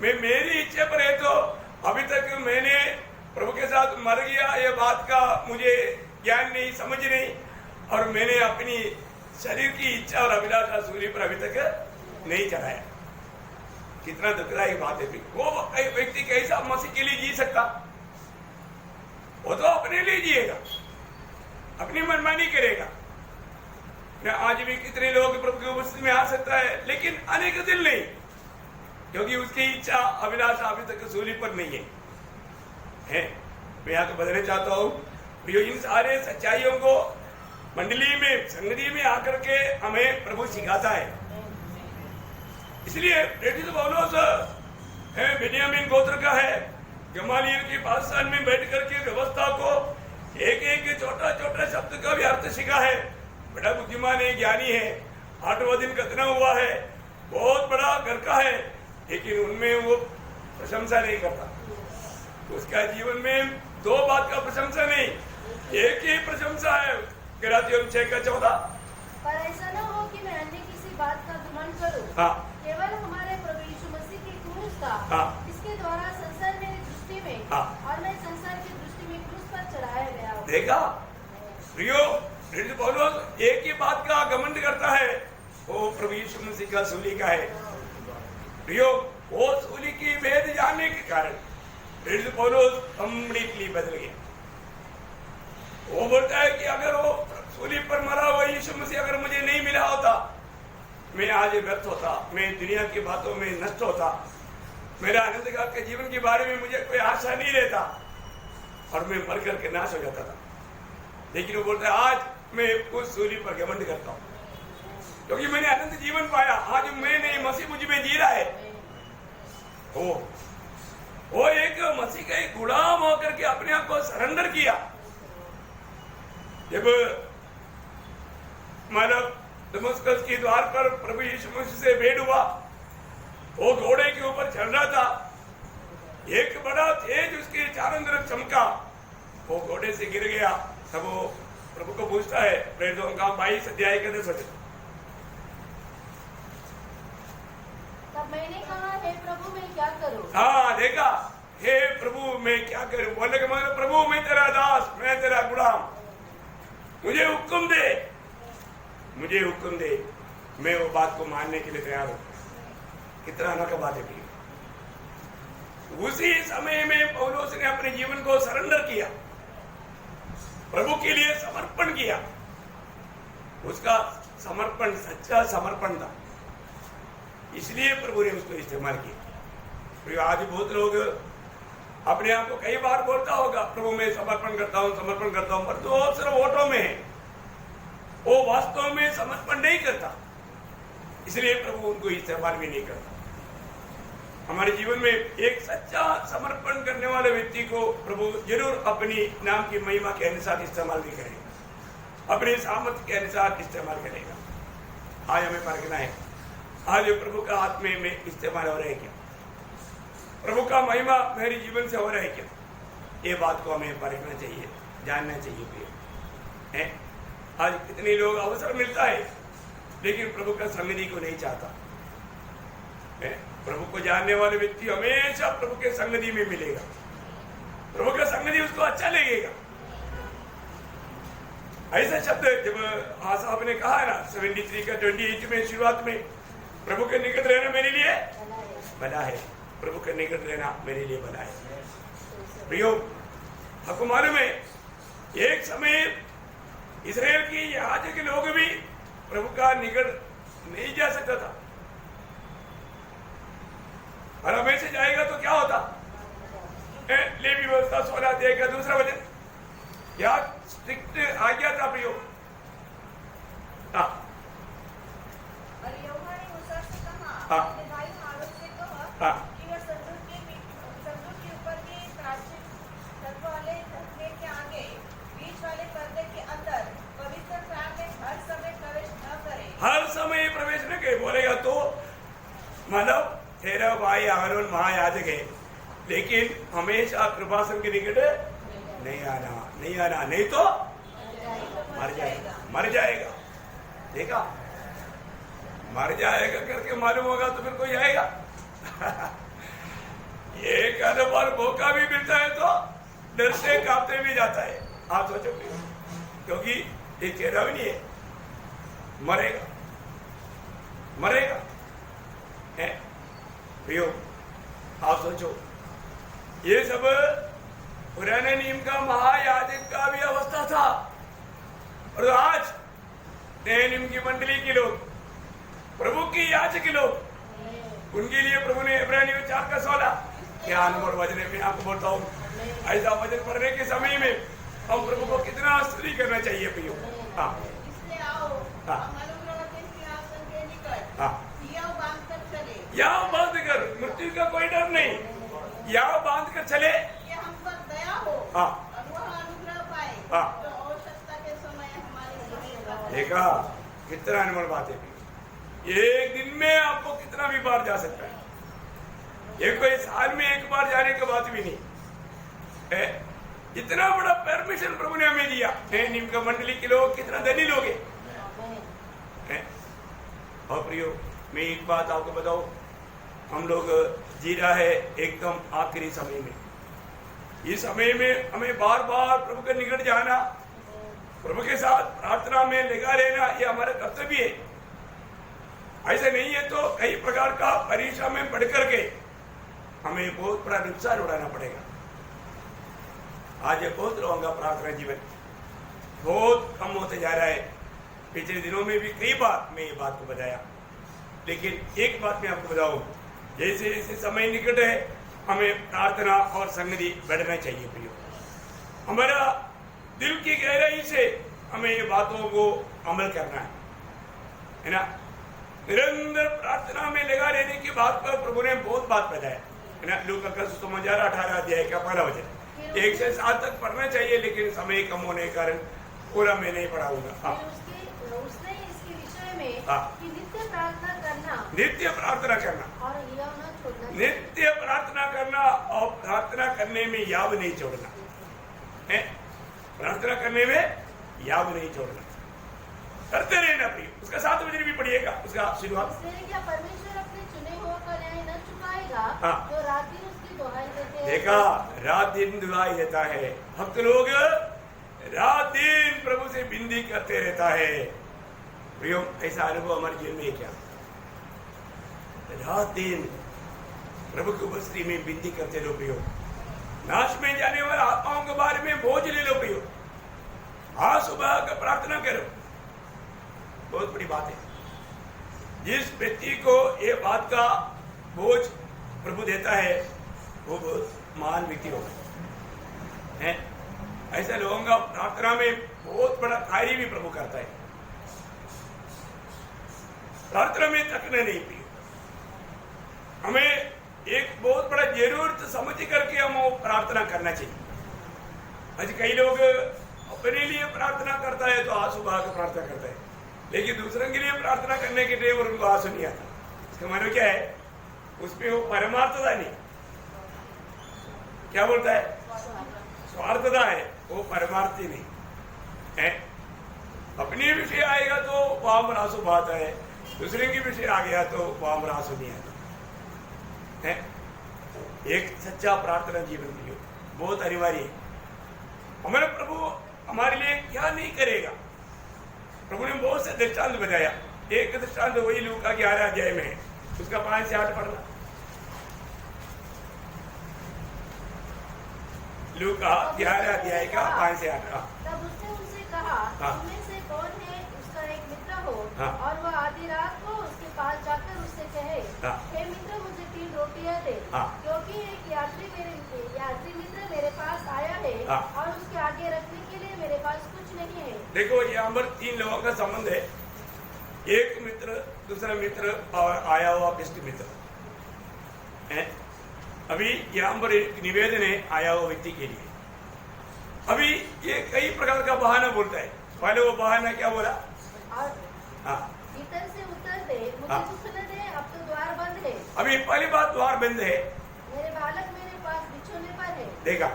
मैं मेरी इच्छा पर है, तो अभी तक मैंने प्रभु के साथ मर गया, ये बात का मुझे ज्ञान नहीं, समझ नहीं, और मैंने अपनी शरीर की इच्छा और अभिलाषा सूली पर अभी तक नहीं चढ़ाया। कितना दुखदायक बात है। वो व्यक्ति कैसा मसीह के लिए जी सकता? वो तो अपने लिए जिएगा, अपनी मनमानी करेगा। आज भी कितने लोग प्रभु की उपस्थिति में आ सकता है, लेकिन आने का दिल नहीं, क्योंकि उसकी इच्छा अभिलाषा अभी तक सूली पर नहीं है। मैं यहाँ को बदलना चाहता हूँ। इन सारे सच्चाइयों को मंडली में, संगति में आकर के हमें प्रभु सिखाता है। इसलिए प्रेरित पौलुस बिन्यामीन गोत्र का है, गमालियल के पासस्थान में बैठ करके व्यवस्था को एक एक छोटा छोटा शब्द का भी अर्थ सीखा है। बड़ा बुद्धिमान है, ज्ञानी है। 8वां दिन खतना हुआ है, बहुत बड़ा घर का है, लेकिन उनमें वो प्रशंसा नहीं करता। उसका जीवन में 2 बात का प्रशंसा नहीं, एक ही प्रशंसा है। गलातियों 6:14 पर ऐसा न हो कि मैं अन्य किसी बात का घमंड करूं, केवल हमारे प्रभु यीशु मसीह के क्रूस का, इसके द्वारा संसार मेरी दृष्टि में और मैं संसार की दृष्टि में क्रूस पर चढ़ाया गया हूं। देखा प्रियो, पौलुस एक ही बात का घमंड करता है, वो प्रभु यीशु मसीह का सूली का है। प्रियो, वो सूली की वेद जानने के कारण पौलुस कंप्लीटली बदल गया। वो बोलता है कि अगर वो सूली पर मरा हुआ यीशु मसीह अगर मुझे नहीं मिला होता, मैं आज व्यर्थ होता, मैं दुनिया की बातों में नष्ट होता, मेरा अनंत काल के जीवन के बारे में मुझे कोई आशा नहीं रहता, और मैं मर करके नाश हो जाता था। लेकिन वो बोलता है आज मैं उस सूली पर घमंड करता हूँ, क्योंकि मैंने अनंत जीवन पाया। आज मैं नहीं, मसीह मुझ में जी रहा है। वो एक मसीह का एक गुलाम होकर के अपने आप को सरेंडर किया। जब मतलब दमस्कस के द्वार पर प्रभु यीशु मसीह से भेंट हुआ, वो घोड़े के ऊपर चल रहा था, एक बड़ा तेज उसके चारों तरफ चमका, वो घोड़े से गिर गया। तब वो प्रभु को पूछता है, प्रेरितों का 22 अध्याय के 10 वचन। तब मैंने कहा, हे प्रभु मैं क्या करूं? हाँ देखा, हे प्रभु मैं क्या करूं? बोलने का मतलब प्रभु मैं तेरा दास, मुझे हुक्म दे, मुझे हुक्म दे, मैं वो बात को मानने के लिए तैयार हूं। कितना अनोखा बात है। उसी समय में पौलुस ने अपने जीवन को सरेंडर किया, प्रभु के लिए समर्पण किया। उसका समर्पण सच्चा समर्पण था, इसलिए प्रभु ने उसको इस्तेमाल किया। आज बहुत लोग अपने आप को कई बार बोलता होगा, प्रभु मैं समर्पण करता हूं, समर्पण करता हूं, पर तो सिर्फ वोटों में है, वो वास्तव में समर्पण नहीं करता, इसलिए प्रभु उनको इस्तेमाल भी नहीं करता। हमारे जीवन में एक सच्चा समर्पण करने वाले व्यक्ति को प्रभु जरूर अपनी नाम की महिमा के अनुसार इस्तेमाल भी करेगा, अपने सामर्थ्य के अनुसार इस्तेमाल करेगा। आज हमें परखना है, आज प्रभु का हाथ में इस्तेमाल हो रहा है क्या, प्रभु का महिमा मेरे जीवन से हो रहा है क्या, ये बात को हमें परखना चाहिए, जानना चाहिए प्रिय। आज कितने लोग अवसर मिलता है लेकिन प्रभु का संगति को नहीं चाहता। प्रभु को जानने वाले व्यक्ति हमेशा प्रभु के संगति में मिलेगा, प्रभु का संगति उसको अच्छा लगेगा। ऐसा शब्द जब साहब ने कहा है ना 73 का 28 में शुरुआत में, प्रभु के निकट रहना मेरे लिए भला है, प्रभु के निकट रहना मेरे लिए भला है। प्रियो, आपको मालूम है एक समय इस्राएल की याजक के लोग भी प्रभु का निकट नहीं जा सकता था, और हमें से जाएगा तो क्या होता? लेवी व्यवस्था 16 अध्याय का 2 वचन, क्या स्ट्रिक्ट आज्ञा था प्रियो। और यहोवा ने मूसा से कहा, अपने भाई हारून से कह कि वह संदूक के ऊपर के प्राचीन तत्व वाले ढकने के आगे बीच वाले पर्दे के अंदर पवित्र स्थान में हर समय प्रवेश न करे। हर समय प्रवेश न करे बोलेगा तो मतलब तेरा भाई हारून महायाजक है, लेकिन हमेशा कृपासन के निकट नहीं आना, नहीं आना, नहीं तो मर जाएगा, मर जाएगा। देखा, मर जाएगा करके मालूम होगा तो फिर कोई आएगा। एक आध बार मौका भी मिलता है तो डर से कांपते भी जाता है। आप सोचो, क्योंकि ये चेहरा भी नहीं है, मरेगा, मरेगा है प्रियो। आप सोचो, ये सब पुराने नियम का महायाजक का भी अवस्था था, और आज नए नियम की मंडली के लोग, प्रभु की याजक के लोग, उनके लिए प्रभु ने इब्रानियों 4 का 16 क्या अनुभव वचन में आपको बोलता हूँ, ऐसा वचन पढ़ने के समय में हम प्रभु को कितना स्तुति करना चाहिए प्रियो। इसलिए आओ, हम अनुग्रह के सिंहासन के निकट हियाव बांधकर चले। यहाँ बांध कर, मृत्यु का कोई डर नहीं, यहाँ बांध कर चले, कि हम पर दया हो और वह अनुग्रह पाए तो आवश्यकता के समय हमारी सहायता करे। देखा कितना अनमोल बात है। एक दिन में आपको कितना भी बार जा सकता है, ये कोई साल में एक बार जाने की बात भी नहीं है। इतना बड़ा परमिशन प्रभु ने हमें दिया है। निम का मंडली के लोग कितना धनी लोग हैं। और प्रियो, मैं एक बात आपको बताऊं, हम लोग जी रहा है एकदम आखिरी समय में। इस समय में हमें बार बार प्रभु के निकट जाना, प्रभु के साथ प्रार्थना में लगा रहना, ये हमारा कर्तव्य है। ऐसा नहीं है तो कई प्रकार का परीक्षा में पढ़ करके हमें बहुत बड़ा नुकसान उड़ाना पड़ेगा। आज बहुत लोगों का प्रार्थना जीवन बहुत कम होते जा रहा है। पिछले दिनों में भी कई बार मैं ये बात को बताया, लेकिन एक बात मैं आपको बताऊं, जैसे जैसे समय निकट है हमें प्रार्थना और संगति बढ़ना चाहिए प्रियो। हमारा दिल की गहराई से हमें ये बातों को अमल करना है ना। निरंतर प्रार्थना में लगा रहने की बात पर प्रभु ने बहुत बात बताया है ना। लूका का सुसमाचार 18 अध्याय का 1 वचन 1 से 7 तक पढ़ना चाहिए, लेकिन समय कम होने के कारण पूरा मैं नहीं पढ़ाऊंगा। उसने इसके विषय में कि नित्य प्रार्थना करना, नित्य प्रार्थना करना और हियाव न छोड़ना, नित्य प्रार्थना करना और प्रार्थना करने में याव नहीं छोड़ना है। प्रार्थना करने में याव नहीं छोड़ना, करते रहना प्रिय। उसका 7 वचन भी पढ़िएगा, उसका शुरुआत। क्या परमेश्वर अपने चुने हुए का न्याय न चुकाएगा जो रात दिन उसकी दुहाई देते हैं। देखा, रात दिन दुहाई देता है। भक्त लोग रात दिन प्रभु से विनती करते रहता है। प्रियो, ऐसा अनुभव हमारे जीवन में क्या? रात दिन प्रभु की उपस्थिति में विनती करते रहो प्रियो। नाश में जाने वाले आत्माओं के बारे में बोझ ले लो प्रियो। आज सुबह का प्रार्थना करो। बहुत बड़ी बात है। जिस व्यक्ति को ये बात का बोझ प्रभु देता है वो बहुत महान व्यक्ति होगा। है ऐसे लोगों का प्रार्थना में बहुत बड़ा कार्य भी प्रभु करता है। प्रार्थना में थकना नहीं पियो। हमें एक बहुत बड़ा जरूरत समझ करके हम प्रार्थना करना चाहिए। आज कई लोग अपने लिए प्रार्थना करता है तो आंसू बहा कर प्रार्थना करता है, लेकिन दूसरों के लिए प्रार्थना करने के टाइम उनको आंसू नहीं आता। इसका मतलब क्या है? उसमें वो परमार्थता नहीं, क्या बोलता है? स्वार्थता है, वो परमार्थी नहीं है। अपने विषय आएगा तो वहां पर आंसू बहाता है, दूसरे के विषय आ गया तो वहां पर आंसू नहीं आता है। एक सच्चा प्रार्थना जीवन के लिए बहुत अनिवार्य है। हमारे प्रभु हमारे लिए क्या नहीं करेगा? प्रभु ने बहुत से दृष्टांत बताया। एक दृष्टांत वही लूका के 11 अध्याय में है, उसका 5 से 8 पढ़ना। लूका 11 अध्याय का 5 से 8। तब उसने उनसे कहा, तुम में से कौन है उसका एक मित्र हो और वह आधी रात को उसके पास जाकर उससे कहे, हे मित्र, मुझे 3 रोटियां दे, क्योंकि एक यात्री मित्र मेरे पास आया है और उसके आगे रखने के लिए मेरे पास कुछ नहीं है। देखो, यहाँ पर 3 लोगों का संबंध है। एक मित्र, दूसरा मित्र और आया हुआ बेस्ट मित्र है। अभी यहाँ पर एक निवेदन है आया हुआ व्यक्ति के लिए। अभी ये कई प्रकार का बहाना बोलता है। पहले वो बहाना क्या बोला? भीतर से उत्तर दे, मुझे दुख न दे, अब तो द्वार बंद है। अभी पहली बात, द्वार बंद है। मेरे बालक मेरे पास बिछोने पर है। देखा,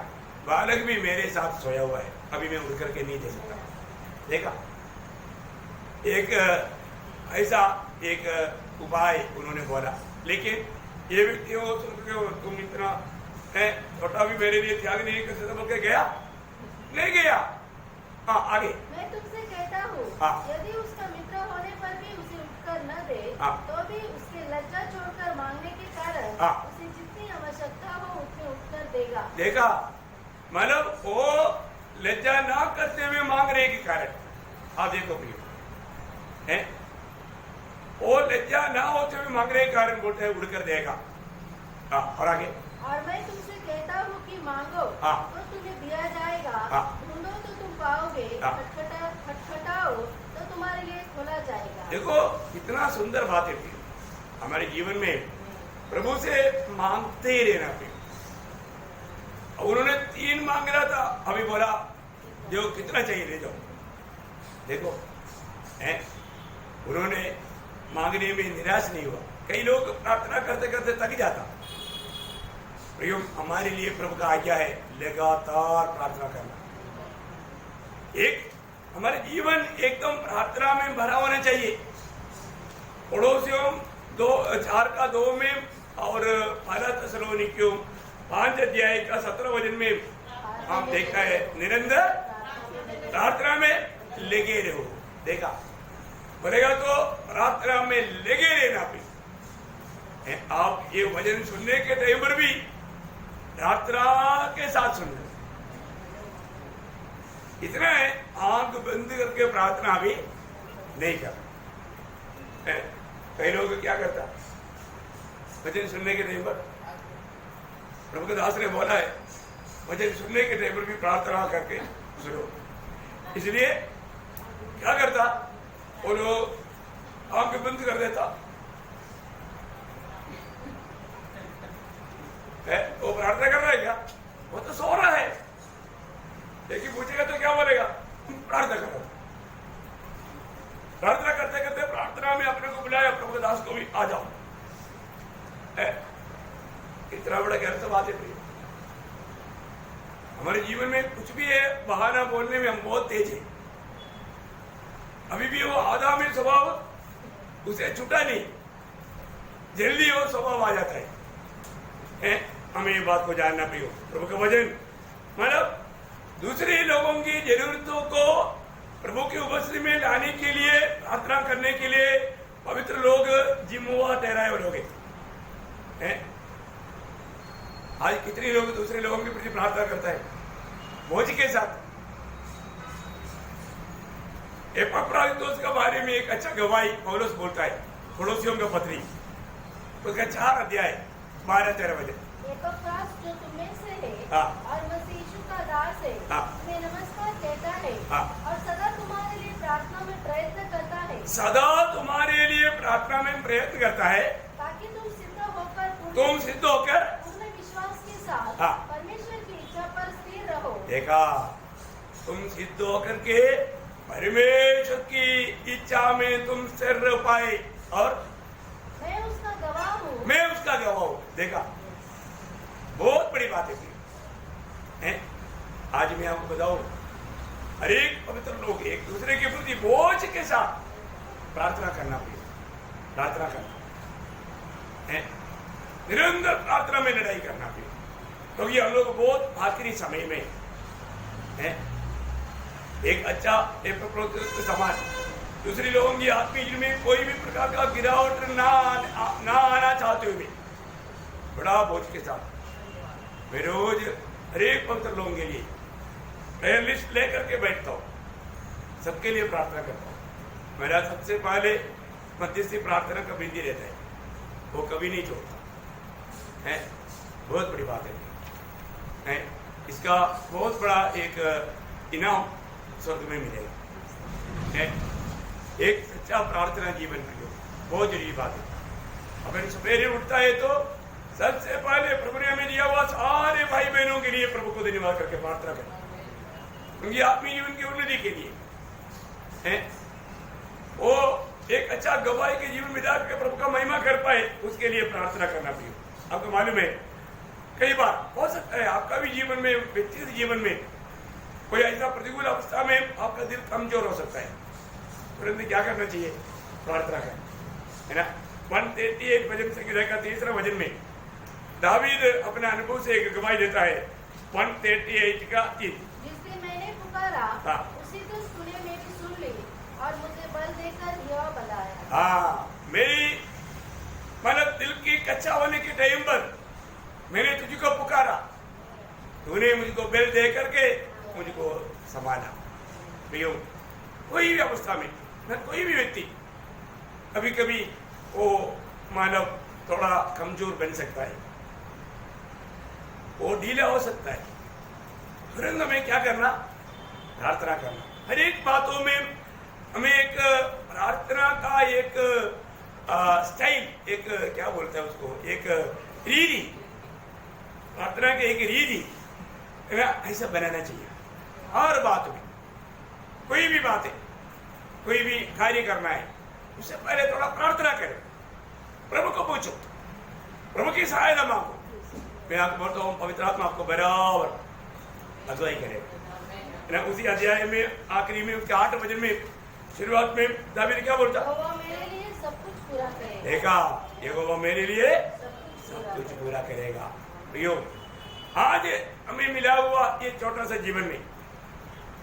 बालक भी मेरे साथ सोया हुआ है, अभी मैं उठ करके नहीं दे सकता। देखा, एक ऐसा एक उपाय उन्होंने बोला, लेकिन ये व्यक्ति हो तुम इतना है छोटा भी मेरे लिए त्याग नहीं कर सकता बोल के गया नहीं गया। हाँ, आगे। मैं तुमसे कहता हूँ, यदि उसका मित्र होने पर भी उसे उठकर न दे, तो भी उसके लज्जा छोड़कर मांगने के कारण उसे जितनी आवश्यकता हो उतने उठकर देगा। देखा, मतलब वो लज्जा ना करते हुए मांगने के कारण, आप देखो प्रियो, है वो लज्जा ना होते हुए मांगने के कारण बोलते हैं उड़कर देगा। और आगे। और मैं तुमसे कहता हूँ कि मांगो तो तुम्हें दिया जाएगा, ढूंढो तो तुम पाओगे, खटखटाओ तो तुम्हारे लिए खोला जाएगा। देखो, कितना सुंदर बात है प्रियो। हमारे जीवन में प्रभु से मांगते ही रहना प्रियो। उन्होंने 3 मांग रहा था, अभी बोला जो कितना चाहिए ले जाओ। देखो, है उन्होंने मांगने में निराश नहीं हुआ। कई लोग प्रार्थना करते करते थक जाता। प्रियो, हमारे लिए प्रभु का आज्ञा है लगातार प्रार्थना करना। एक हमारे जीवन एकदम प्रार्थना में भरा होना चाहिए। पड़ोसियों 4:2 में और 1 थिस्सलुनीकियों 5 अध्याय का 17 वचन में हम देखा है, निरंतर प्रार्थना में लगे रहो। देखा, बोलेगा तो प्रार्थना में लगे रहना भी। आप ये वचन सुनने के टाइम पर भी प्रार्थना के साथ सुनना। इतना है, आंख बंद करके प्रार्थना भी नहीं कर। कई लोग क्या करता, वचन सुनने के टाइम पर, प्रभु के दास ने बोला है वचन सुनने के टाइम पर भी प्रार्थना करके सुनो। इसलिए क्या करता, वो लोग आंख बंद कर देता है। वो प्रार्थना कर रहा है क्या? वो तो सो रहा है। लेकिन पूछेगा तो क्या बोलेगा? प्रार्थना कर रहा। प्रार्थना करते करते प्रार्थना में अपने को बुलाया, प्रभु के दास को भी आ जाओ। इतना बड़ा गलत बात है। हमारे जीवन में कुछ भी है, बहाना बोलने में हम बहुत तेज है। अभी भी वो आधा में स्वभाव उसे छूटा नहीं, जल्दी वो स्वभाव आ जाता है। हमें ये बात को जानना प्रियो। प्रभु का वचन मतलब दूसरे लोगों की जरूरतों को प्रभु की उपस्थिति में लाने के लिए, प्रार्थना करने के लिए पवित्र लोग जिम्मेवार ठहराए हुए लोग हैं। आज कितने लोग दूसरे लोगों के प्रति प्रार्थना करता है मौज के साथ। एपफ्रादितुस के बारे में एक अच्छा गवाही पौलुस बोलता है, पड़ोसियों का पत्री, उसका 4 अध्याय 12-13 बजे। एपफ्रास जो तुम्हें से है हाँ। और मसीह यीशु का दास है, हाँ। तुम्हें नमस्कार कहता है हाँ। और सदा तुम्हारे लिए प्रार्थना में प्रयत्न करता है, सदा तुम्हारे लिए प्रार्थना में प्रयत्न करता है, ताकि तुम सिद्ध होकर पूर्ण विश्वास के साथ हाँ। परमेश्वर की इच्छा पर स्थिर रहो। देखा, तुम सिद्ध होकर के परमेश्वर की इच्छा में तुम स्थिर रह पाए, और मैं उसका गवाह हूँ। मैं उसका गवाह हूं। देखा, बहुत बड़ी बात है। आज मैं आपको बताऊं, हर एक पवित्र लोग एक दूसरे के प्रति बोझ के साथ प्रार्थना करना पड़ेगा, प्रार्थना करना है, निरंतर प्रार्थना में लड़ाई करना पड़ेगा, क्योंकि हम लोग बहुत आखिरी समय में है। एक अच्छा एपफ्रादितुस समान दूसरी लोगों की आत्मीय में कोई भी प्रकार का गिरावट ना आना चाहते हुए बड़ा बोझ के साथ मैं रोज हर एक पवित्र लोगों के लिए प्रेयर लिस्ट लेकर के बैठता हूँ, सबके लिए प्रार्थना करता हूँ। मेरा सबसे पहले मध्यस्थी प्रार्थना का विधि रहता है, वो कभी नहीं छोड़ता है। बहुत बड़ी बात है। इसका बहुत बड़ा एक इनाम स्वर्ग में मिलेगा है। एक सच्चा प्रार्थना जीवन में बहुत जरूरी बात है। अगर सवेरे उठता है तो सबसे पहले प्रभु ने हमें दिया हुआ सारे भाई बहनों के लिए प्रभु को धन्यवाद करके प्रार्थना करें, उनकी आत्मीय जीवन की उन्नति के लिए है। वो एक अच्छा गवाही के जीवन में जाकर प्रभु का महिमा कर पाए, उसके लिए प्रार्थना करना चाहिए। आपको मालूम है, कई बार हो सकता है आपका भी जीवन में, व्यक्तिगत जीवन में कोई ऐसा प्रतिकूल अवस्था में आपका दिल कमजोर हो सकता है, तुरंत क्या करना चाहिए? प्रार्थना करना है ना। 138 भजन संगीत का 3रा भजन में दावीद अपने अनुभव से एक गवाही देता है। 138 का 3, जिससे मैंने पुकारा हाँ। उसी तो तूने मेरी सुन ली और मुझे बल देकर यह बताया। हाँ, मेरी मतलब दिल की कच्चा होने के टाइम पर मैंने तुझको पुकारा, तूने मुझको बल दे करके मुझको संभाला। भैया, कोई भी अवस्था में न कोई भी व्यक्ति कभी कभी वो मानव थोड़ा कमजोर बन सकता है, वो ढीला हो सकता है। तुरंत हमें क्या करना? प्रार्थना करना। हर एक बातों में हमें एक प्रार्थना का एक स्टाइल, एक क्या बोलते हैं उसको, एक रीति, प्रार्थना के एक रीति ऐसा बनाना चाहिए। हर बात में कोई भी बात है, कोई भी कार्य करना है, उससे पहले थोड़ा प्रार्थना करें, प्रभु को पूछो, प्रभु की सहायता मांगो। मैं आपको बोलता हूँ, पवित्र आत्मा आपको बराबर अगुवाई करेगा। उसी अध्याय में आखिरी में उसके 8 वचन में शुरुआत में दावीद क्या बोलता? यहोवा मेरे लिए सब कुछ पूरा करेगा। देखा, यहोवा मेरे लिए सब कुछ पूरा करेगा। प्रियो, आज हमें मिला हुआ ये छोटा सा जीवन में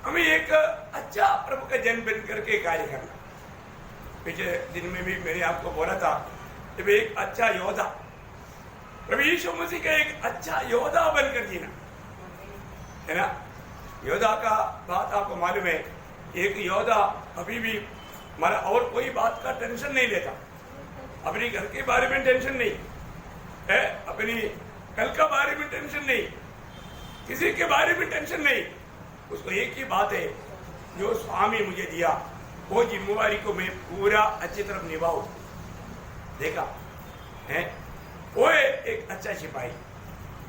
हमें एक अच्छा प्रभु का जन बन करके कार्य करना। पिछले दिन में भी मैंने आपको बोला था, जब एक अच्छा योद्धा, प्रभु यीशु मसीह का एक अच्छा योद्धा बनकर जीना है ना। योद्धा का बात आपको मालूम है, एक योद्धा अभी भी हमारा और कोई बात का टेंशन नहीं लेता, अपने घर के बारे में टेंशन नहीं है, अपनी कल का बारे में टेंशन नहीं, किसी के बारे में टेंशन नहीं। उसको एक ही बात है, जो स्वामी मुझे दिया वो जिम्मेवारी को मैं पूरा अच्छी तरह निभाऊं। देखा है, वो एक अच्छा सिपाही।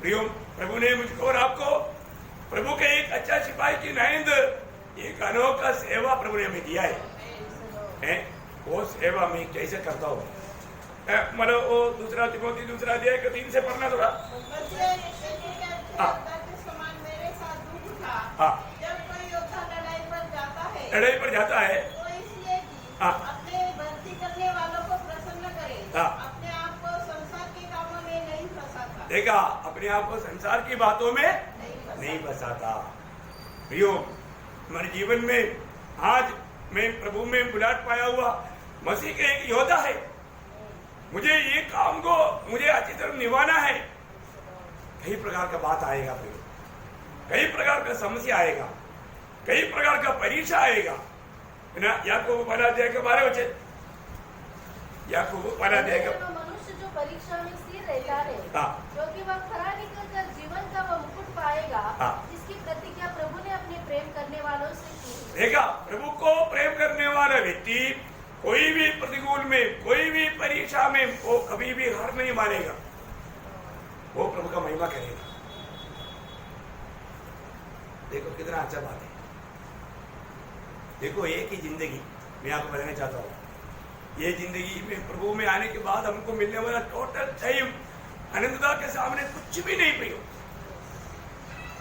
प्रियो, प्रभु ने मुझको और आपको प्रभु के एक अच्छा सिपाही की नाइंद एक अनोखा सेवा प्रभु ने हमें दिया है। वो सेवा मैं कैसे करता हूँ? मतलब वो 2 तिमोथी 2 अध्याय का 3 से पढ़ना थोड़ा। जब कोई योद्धा लड़ाई पर जाता है, तो इसलिए कि अपने भर्ती करने वालों को प्रसन्न करे, अपने आप को संसार के कामों में नहीं फंसाता। देखा, अपने आप को संसार की बातों में नहीं फंसाता। प्रियो, हमारे जीवन में आज मैं प्रभु में बुलाहट पाया हुआ मसीह के एक योद्धा है। मुझे ये काम को मुझे अच्छी तरह निभाना है। कई प्रकार का बात आएगा प्रियो, कई प्रकार का समस्या आएगा, कई प्रकार का परीक्षा आएगा ना। याकूब पहला अध्याय के 12 वचन, याकूब पहला अध्याय का मनुष्य जो परीक्षा में स्थिर रहता है, हाँ। क्योंकि वह खरा निकलकर जीवन का वह मुकुट पाएगा, हाँ। जिसकी प्रतिज्ञा प्रभु ने अपने प्रेम करने वालों से की। देखा, प्रभु को प्रेम करने वाला व्यक्ति कोई भी प्रतिकूल में, कोई भी परीक्षा में वो कभी भी हार नहीं मानेगा, वो प्रभु का महिमा करेगा। देखो कितना अच्छा बात है। देखो एक ही जिंदगी मैं आपको बताना चाहता हूँ। ये जिंदगी में प्रभु में आने के बाद हमको मिलने वाला टोटल टाइम अनंतता के सामने कुछ भी नहीं प्रियो।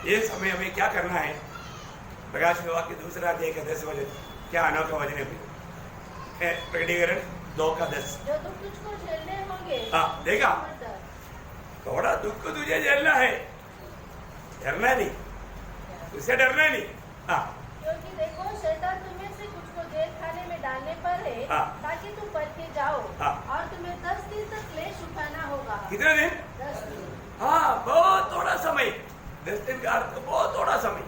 ये समय हमें क्या करना है? प्रकाश में वाक्य दूसरा अध्याय का 10 वचन, क्या अनोखा वचन है प्रियो। प्रकटीकरण 2 का 10। जो दुख तुझको झेलने होंगे, हाँ, देखा? मत डर। थोड़ा दुख तुझे झेलना है, डरना नहीं, तुझसे डरना नहीं। हाँ, क्योंकि देखो शैतान तुम्हें से कुछ को जेल खाने में डालने पर है, हाँ। ताकि तुम परखे जाओ, हाँ। और तुम्हें 10 दिन तक क्लेश उठाना होगा। कितने दिन? 10 दिन। हाँ, बहुत थोड़ा समय। 10 दिन का अर्थ बहुत थोड़ा समय,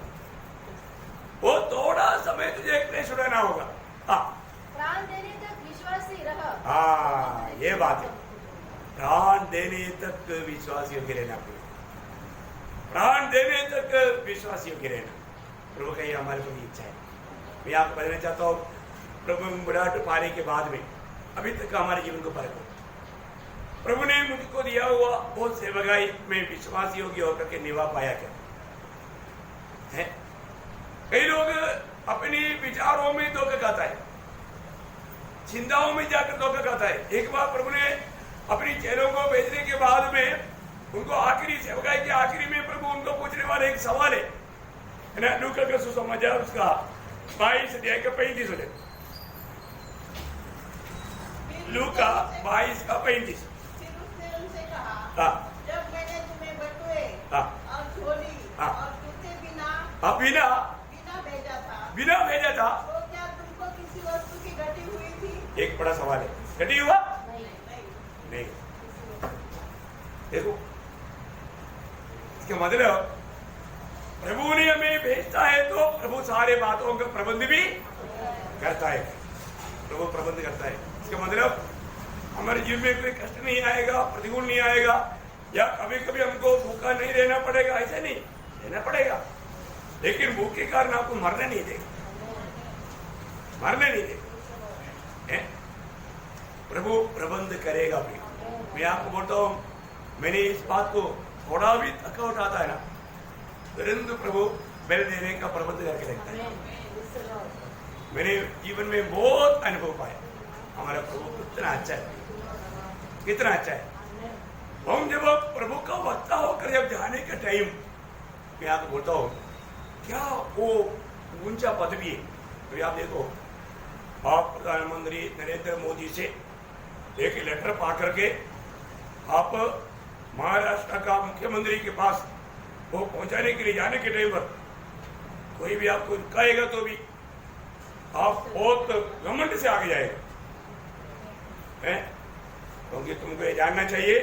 वो थोड़ा समय तुझे क्लेश उठाना होगा। हाँ, प्राण देने तक विश्वासी रह। हाँ, ये बात है। प्राण देने तक विश्वासियों के रहना, प्राण देने तक विश्वासियों के रहना प्रभु का ये हमारे को इच्छा है। मैं आपको बताना चाहता हूँ, प्रभु में बुलाहट पाने के बाद में अभी तक हमारे जीवन को परखो। प्रभु ने मुझको दिया हुआ वो सेवकाई में विश्वासियों की होकर के निभा पाया क्या है? कई लोग अपनी विचारों में धोखा खाता है, चिंताओं में जाकर धोखा खाता है। एक बार प्रभु ने अपनी चेलों को भेजने के बाद में उनको आखिरी सेवकाई के आखिरी में प्रभु उनको पूछने वाला एक सवाल है ना। लूका का सुसमाचार उसका 22 अध्याय का 35 वचन, लूका 22 का 35। फिर उसने उनसे कहा, हाँ, जब मैंने तुम्हें बटुए हाँ, और झोली हाँ। और जूते बिना बिना भेजा था, तो क्या तुमको किसी वस्तु की घटी हुई थी? एक बड़ा सवाल है। घटी हुआ नहीं। नहीं। देखो इसका मतलब प्रभु ने हमें भेजता है तो प्रभु सारे बातों का प्रबंध भी करता है। प्रभु प्रबंध करता है, इसका मतलब हमारे जीवन में कोई कष्ट नहीं आएगा, प्रतिकूल नहीं आएगा, या कभी कभी हमको भूखा नहीं रहना पड़ेगा, ऐसे नहीं रहना पड़ेगा। लेकिन भूख के कारण आपको मरने नहीं देगा, मरने नहीं देगा। प्रभु प्रबंध करेगा भी। मैं आपको बोलता हूँ, मैंने इस बात को थोड़ा भी थका उठाता है ना, तुरंत प्रभु बेल देने का प्रबंध करके रखता है। मेरे जीवन में बहुत अनुभव पाया, हमारा प्रभु कितना अच्छा है, कितना अच्छा है। हम जब प्रभु का वक्ता होकर जब जाने का टाइम, मैं आपको बोलता हूँ क्या वो ऊंचा पदवी है। तो आप देखो, आप प्रधानमंत्री नरेंद्र मोदी से एक लेटर पा करके आप महाराष्ट्र का मुख्यमंत्री के पास वो पहुंचाने के लिए जाने के टाइम पर कोई भी आपको रुकाएगा तो भी आप बहुत घमंड से आगे जाएगा, क्योंकि तुमको ये जानना चाहिए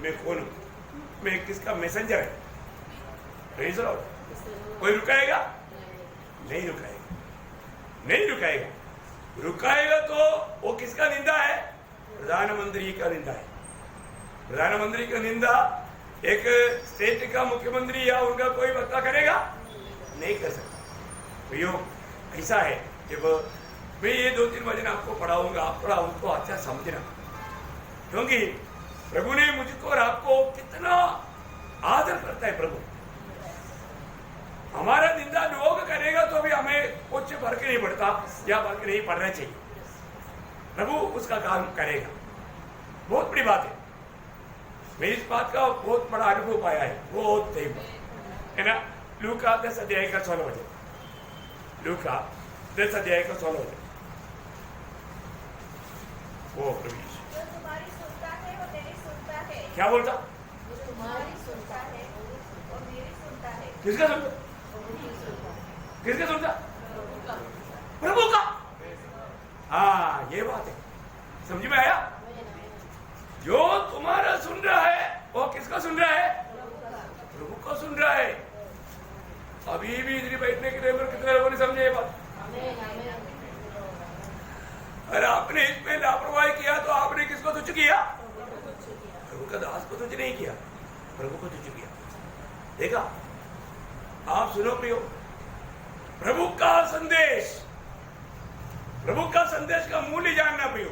मैं कौन हूं, मैं किसका मैसेंजर है। कोई रुकाएगा? नहीं रुकाएगा, नहीं रुकाएगा। रुकाएगा तो वो किसका निंदा है? प्रधानमंत्री का निंदा है। प्रधानमंत्री का निंदा एक स्टेट का मुख्यमंत्री या उनका कोई वक्ता करेगा? नहीं कर सकता। तो यो ऐसा है, जब मैं ये 2-3 वचन आपको पढ़ाऊंगा, आप थोड़ा उनको अच्छा समझना, क्योंकि प्रभु ने मुझको और आपको कितना आदर करता है। प्रभु हमारा निंदा लोग करेगा तो भी हमें कुछ फर्क नहीं पड़ता या फर्क नहीं पड़ना चाहिए, प्रभु उसका काम करेगा। बहुत बड़ी बात है। मैं इस बात का बहुत बड़ा अनुभव पाया है, बहुत है ना। लूका 10 अध्याय का 16 वचन, लूका 10 अध्याय का 16 वचन। वो प्रभु जो तुम्हारी सुनता है वो मेरी सुनता है। क्या बोलता? जो तुम्हारी सुनता है वो मेरी सुनता है। किसका सुनता? किसका सुनता? प्रभु का। हाँ, ये बात है, समझ में आया? जो तुम्हारा सुन रहा है वो किसका सुन रहा है? प्रभु को सुन रहा है। अभी भी इधर बैठने के लिए कितने लोगों ने समझे ये बात? अरे आपने इसमें लापरवाही किया तो आपने किसको तुच्छ किया? प्रभु का दास को तुच्छ नहीं किया, प्रभु को तुच्छ किया। देखा? आप सुनो प्रियो, प्रभु का संदेश, प्रभु का संदेश का मूल्य जानना प्रियो।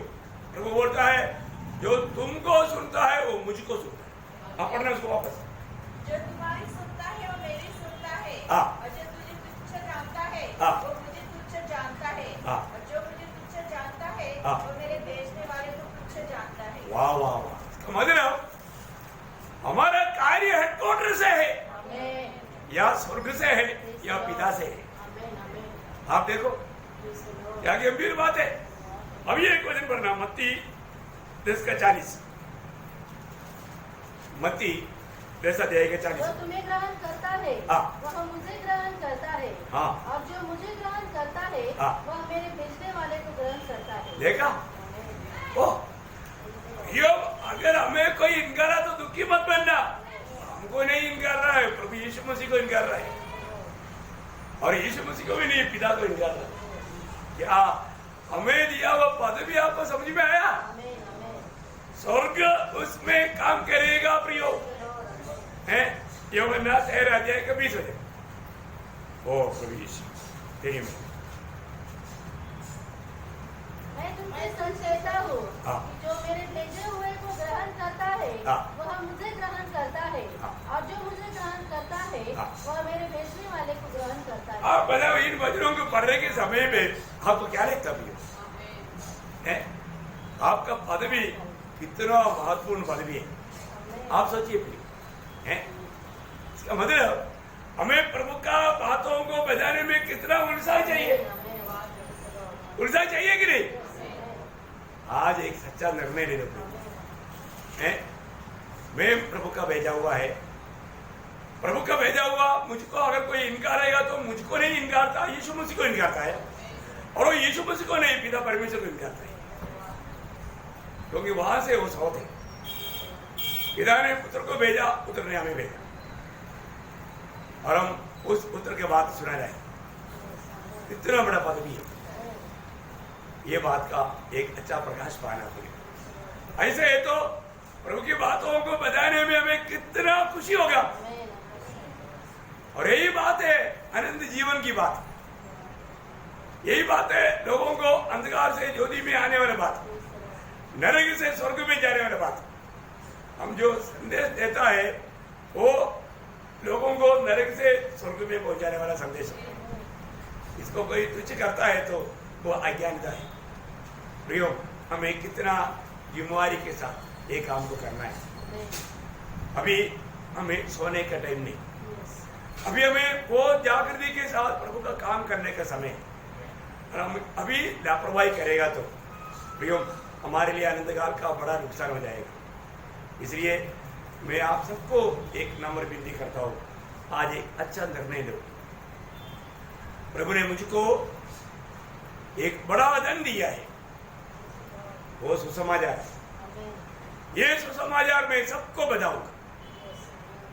प्रभु बोलता है जो तुमको सुनता है वो मुझको सुनता है। आप पढ़ना उसको वापस। जो तुम्हारी सुनता है वो मेरी सुनता है, हाँ। और जो तुझे तुच्छ जानता है हाँ। वो मुझे तुच्छ जानता है, हाँ। और जो मुझे तुच्छ जानता है हाँ। वो मेरे भेजने वाले को तुच्छ जानता है। वाह वाह वाह, समझ रहे हो? हमारा कार्य हेडक्वार्टर से है या स्वर्ग से है या पिता से है। आप देखो क्या गंभीर बात है। अभी एक वचन पढ़ना, मत्ती 10:40। मत्ती 10:40। जो तुम्हें ग्रहण करता है हाँ। वह मुझे ग्रहण करता है, हाँ। और जो मुझे ग्रहण करता है हाँ। वह मेरे भेजने वाले को ग्रहण करता है। देखा? ओ यो, अगर हमें कोई इनकारा तो दुखी मत बनना। हमको नहीं इनकार रहा है, प्रभु यीशु मसीह को इनकार रहा है, और यीशु मसीह को भी नहीं, पिता को इनकार रहा है। क्या हमें दिया हुआ पद भी आपको समझ में आया? स्वर्ग उसमें काम करेगा प्रियो, है? यूहन्ना 13:20। ओ प्रभु यीशु तेरी में मैं तुमसे सच कहता हूँ हाँ। कि जो मेरे भेजे हुए को ग्रहण करता है हाँ। वह मुझे ग्रहण करता है, हाँ। और जो मुझे ग्रहण करता है हाँ। वह मेरे भेजने वाले को ग्रहण करता है। आप बताओ, इन वचनों को पढ़ने के समय में आपको क्या लगता है? आपका पद भी कितना महत्वपूर्ण पद भी है, आप सोचिए प्रिय, हैं? इसका मतलब हमें प्रभु का बातों को बजाने में कितना उत्साह चाहिए, उत्साह चाहिए कि नहीं? आज एक सच्चा निर्णय ले लो, हैं? मैं प्रभु का भेजा हुआ है, प्रभु का भेजा हुआ मुझको अगर कोई इनकारेगा तो मुझको नहीं इनकारता, यीशु मसीह को इनकारता है, और वो यीशु मसीह को नहीं, पिता परमेश्वर को इनकारता है, क्योंकि वहां से वो सौत है। पिता ने पुत्र को भेजा, पुत्र ने हमें भेजा, और हम उस पुत्र के बात सुना जाए। इतना बड़ा पद भी है, ये बात का एक अच्छा प्रकाश पाना पड़ेगा। ऐसे है तो प्रभु की बातों को बताने में हमें कितना खुशी होगा, और यही बात है अनंत जीवन की बात, यही बात है लोगों को अंधकार से ज्योति में आने वाली बात, नरक से स्वर्ग में जाने वाली बात। हम जो संदेश देता है वो लोगों को नरक से स्वर्ग में पहुंचाने वाला संदेश है। इसको कोई तुच्छ करता है तो वो अज्ञानता है। प्रियो, हमें कितना जिम्मेवारी के साथ ये काम को करना है। अभी हमें सोने का टाइम नहीं, अभी हमें बहुत जागृति के साथ प्रभु का काम करने का समय है। और हम अभी लापरवाही करेगा तो प्रियो हमारे लिए आनंद काल का बड़ा नुकसान हो जाएगा। इसलिए मैं आप सबको एक नम्र विनती करता हूँ, आज एक अच्छा निर्णय लो। प्रभु ने मुझको एक बड़ा धन दिया है, वो सुसमाचार है। ये सुसमाचार मैं सबको बताऊंगा,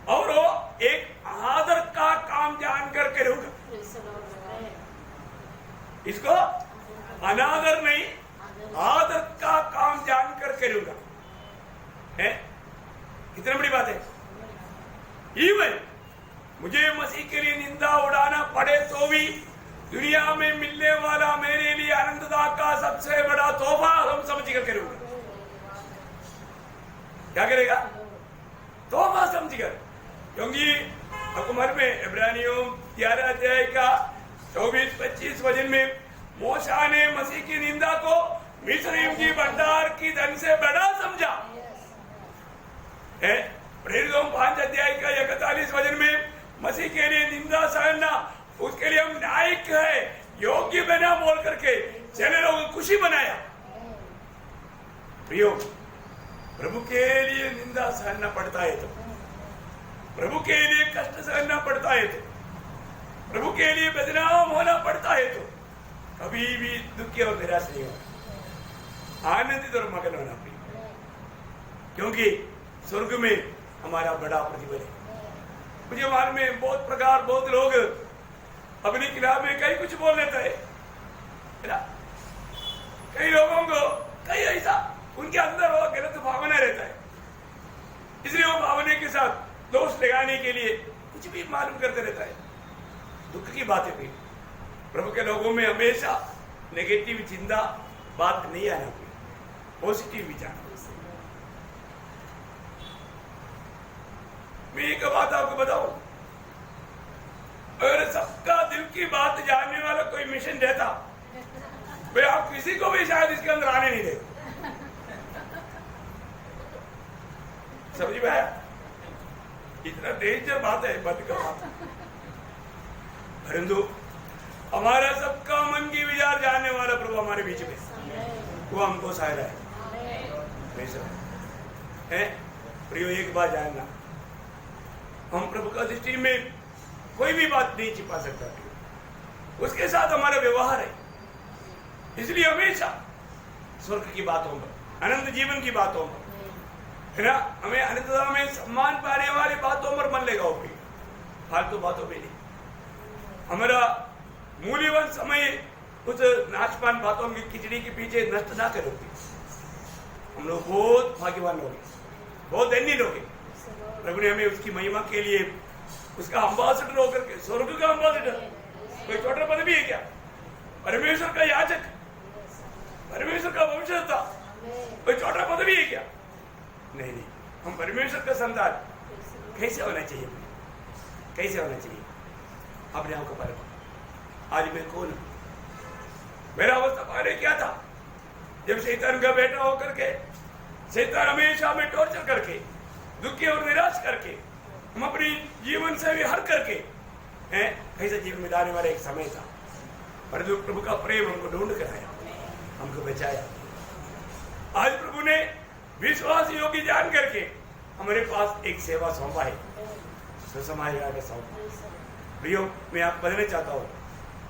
और वो एक आदर का काम जान कर करूंगा। इसको अनादर नहीं, आदर का काम जान कर करूंगा। है कितनी बड़ी बात है। इवन मुझे मसीह के लिए निंदा उड़ाना पड़े तो भी दुनिया में मिलने वाला मेरे लिए आनंददा का सबसे बड़ा तोहफा हम समझ कर करूंगा। क्या करेगा? तोहफा समझ कर, क्योंकि हुकूमत में इब्रानियों 11 अध्याय का 24-25 वचन में मूसा ने मसीह की निंदा को मिस्र की भंडार की धन से बड़ा समझा है। प्रेरितों 5 अध्याय का 41 वचन में मसीह के लिए निंदा सहना, उसके लिए हम नायक है, योग्य बना बोल करके चले लोगों को खुशी बनाया। प्रियो, प्रभु के लिए निंदा सहना पड़ता है तो, प्रभु के लिए कष्ट सहना पड़ता है तो, प्रभु के लिए बदनाम होना पड़ता है तो कभी भी दुखी और निराश नहीं होना, आनंदित और मगन होना पड़ेगा, क्योंकि स्वर्ग में हमारा बड़ा प्रतिफल है। मुझे मालूम में बहुत लोग अपनी किताब में कई कुछ बोल लेता है ना? कई लोगों को कई ऐसा उनके अंदर वो गलत भावना रहता है, इसलिए वो भावना के साथ दोष लगाने के लिए कुछ भी मालूम करते रहता है। दुख की बातें भी प्रभु के लोगों में हमेशा नेगेटिव चिंता बात नहीं आना चाहिए, पॉजिटिव विचार। मैं एक बात आपको बताऊं, अगर सबका दिल की बात जानने वाला कोई मिशन रहता, भाई आप किसी को भी शायद इसके अंदर आने नहीं देते। समझ में आया? इतना डेंजर बात है, बद का बात। परंतु हमारा सबका मन की विचार जानने वाला प्रभु हमारे बीच में, वो हमको सहायता है। प्रियो, एक बात जानना, हम प्रभु का दृष्टि में कोई भी बात नहीं छिपा सकता, उसके साथ हमारा व्यवहार है। इसलिए हमेशा स्वर्ग की बातों पर, अनंत जीवन की बातों पर, है ना, हमें अनंतता में सम्मान पाने वाली बातों पर मन लगा होगी, फालतू बातों पे नहीं। हमारा मूल्यवान समय उस नाशपान बातों की खिचड़ी के पीछे नष्ट ना करोगे। हम लोग बहुत भाग्यवान लोग, बहुत धन्य लोग। प्रभु ने हमें उसकी महिमा के लिए उसका अम्बासडर होकर के, स्वर्ग का अम्बासडर, कोई छोटा पद भी है क्या? परमेश्वर का याजक, परमेश्वर का वंशजता, कोई छोटा पद भी है क्या? नहीं, हम परमेश्वर का संतान कैसे होना चाहिए? कैसे होना चाहिए? अपने आप को परख, आज मैं कौन हूं? मेरा अवस्था पहले क्या था? जब शैतान का बेटा होकर के शैतान हमेशा हमें टॉर्चर करके, दुखी और निराश करके, हम अपनी जीवन से विहर करके कैसे जीवन में जाने वाला एक समय था। परंतु प्रभु का प्रेम हमको ढूंढ कर आया, हमको बचाया। आज प्रभु ने विश्वास योग्य जान करके हमारे पास एक सेवा सौंपा है, सुसमाचार का सौंपा। प्रियो, मैं आप बदलना चाहता हूँ,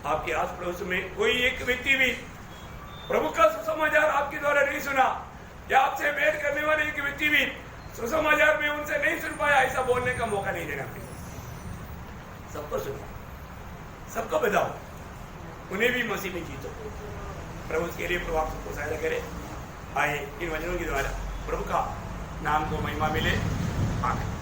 आपके आस पड़ोस में कोई एक व्यक्ति भी प्रभु का सुसमाचार आपके द्वारा नहीं सुना, या आपसे भेंट करने वाले एक व्यक्ति भी सुसमाचार में उनसे नहीं सुन पाया, ऐसा बोलने का मौका नहीं देना। सबको सुनो, सबको बताओ, उन्हें भी मसीह में जीतो। प्रभु के लिए प्रभु आप सबको सहायता करे। आए इन वचनों के द्वारा प्रभु का नाम को महिमा मिले। आमीन।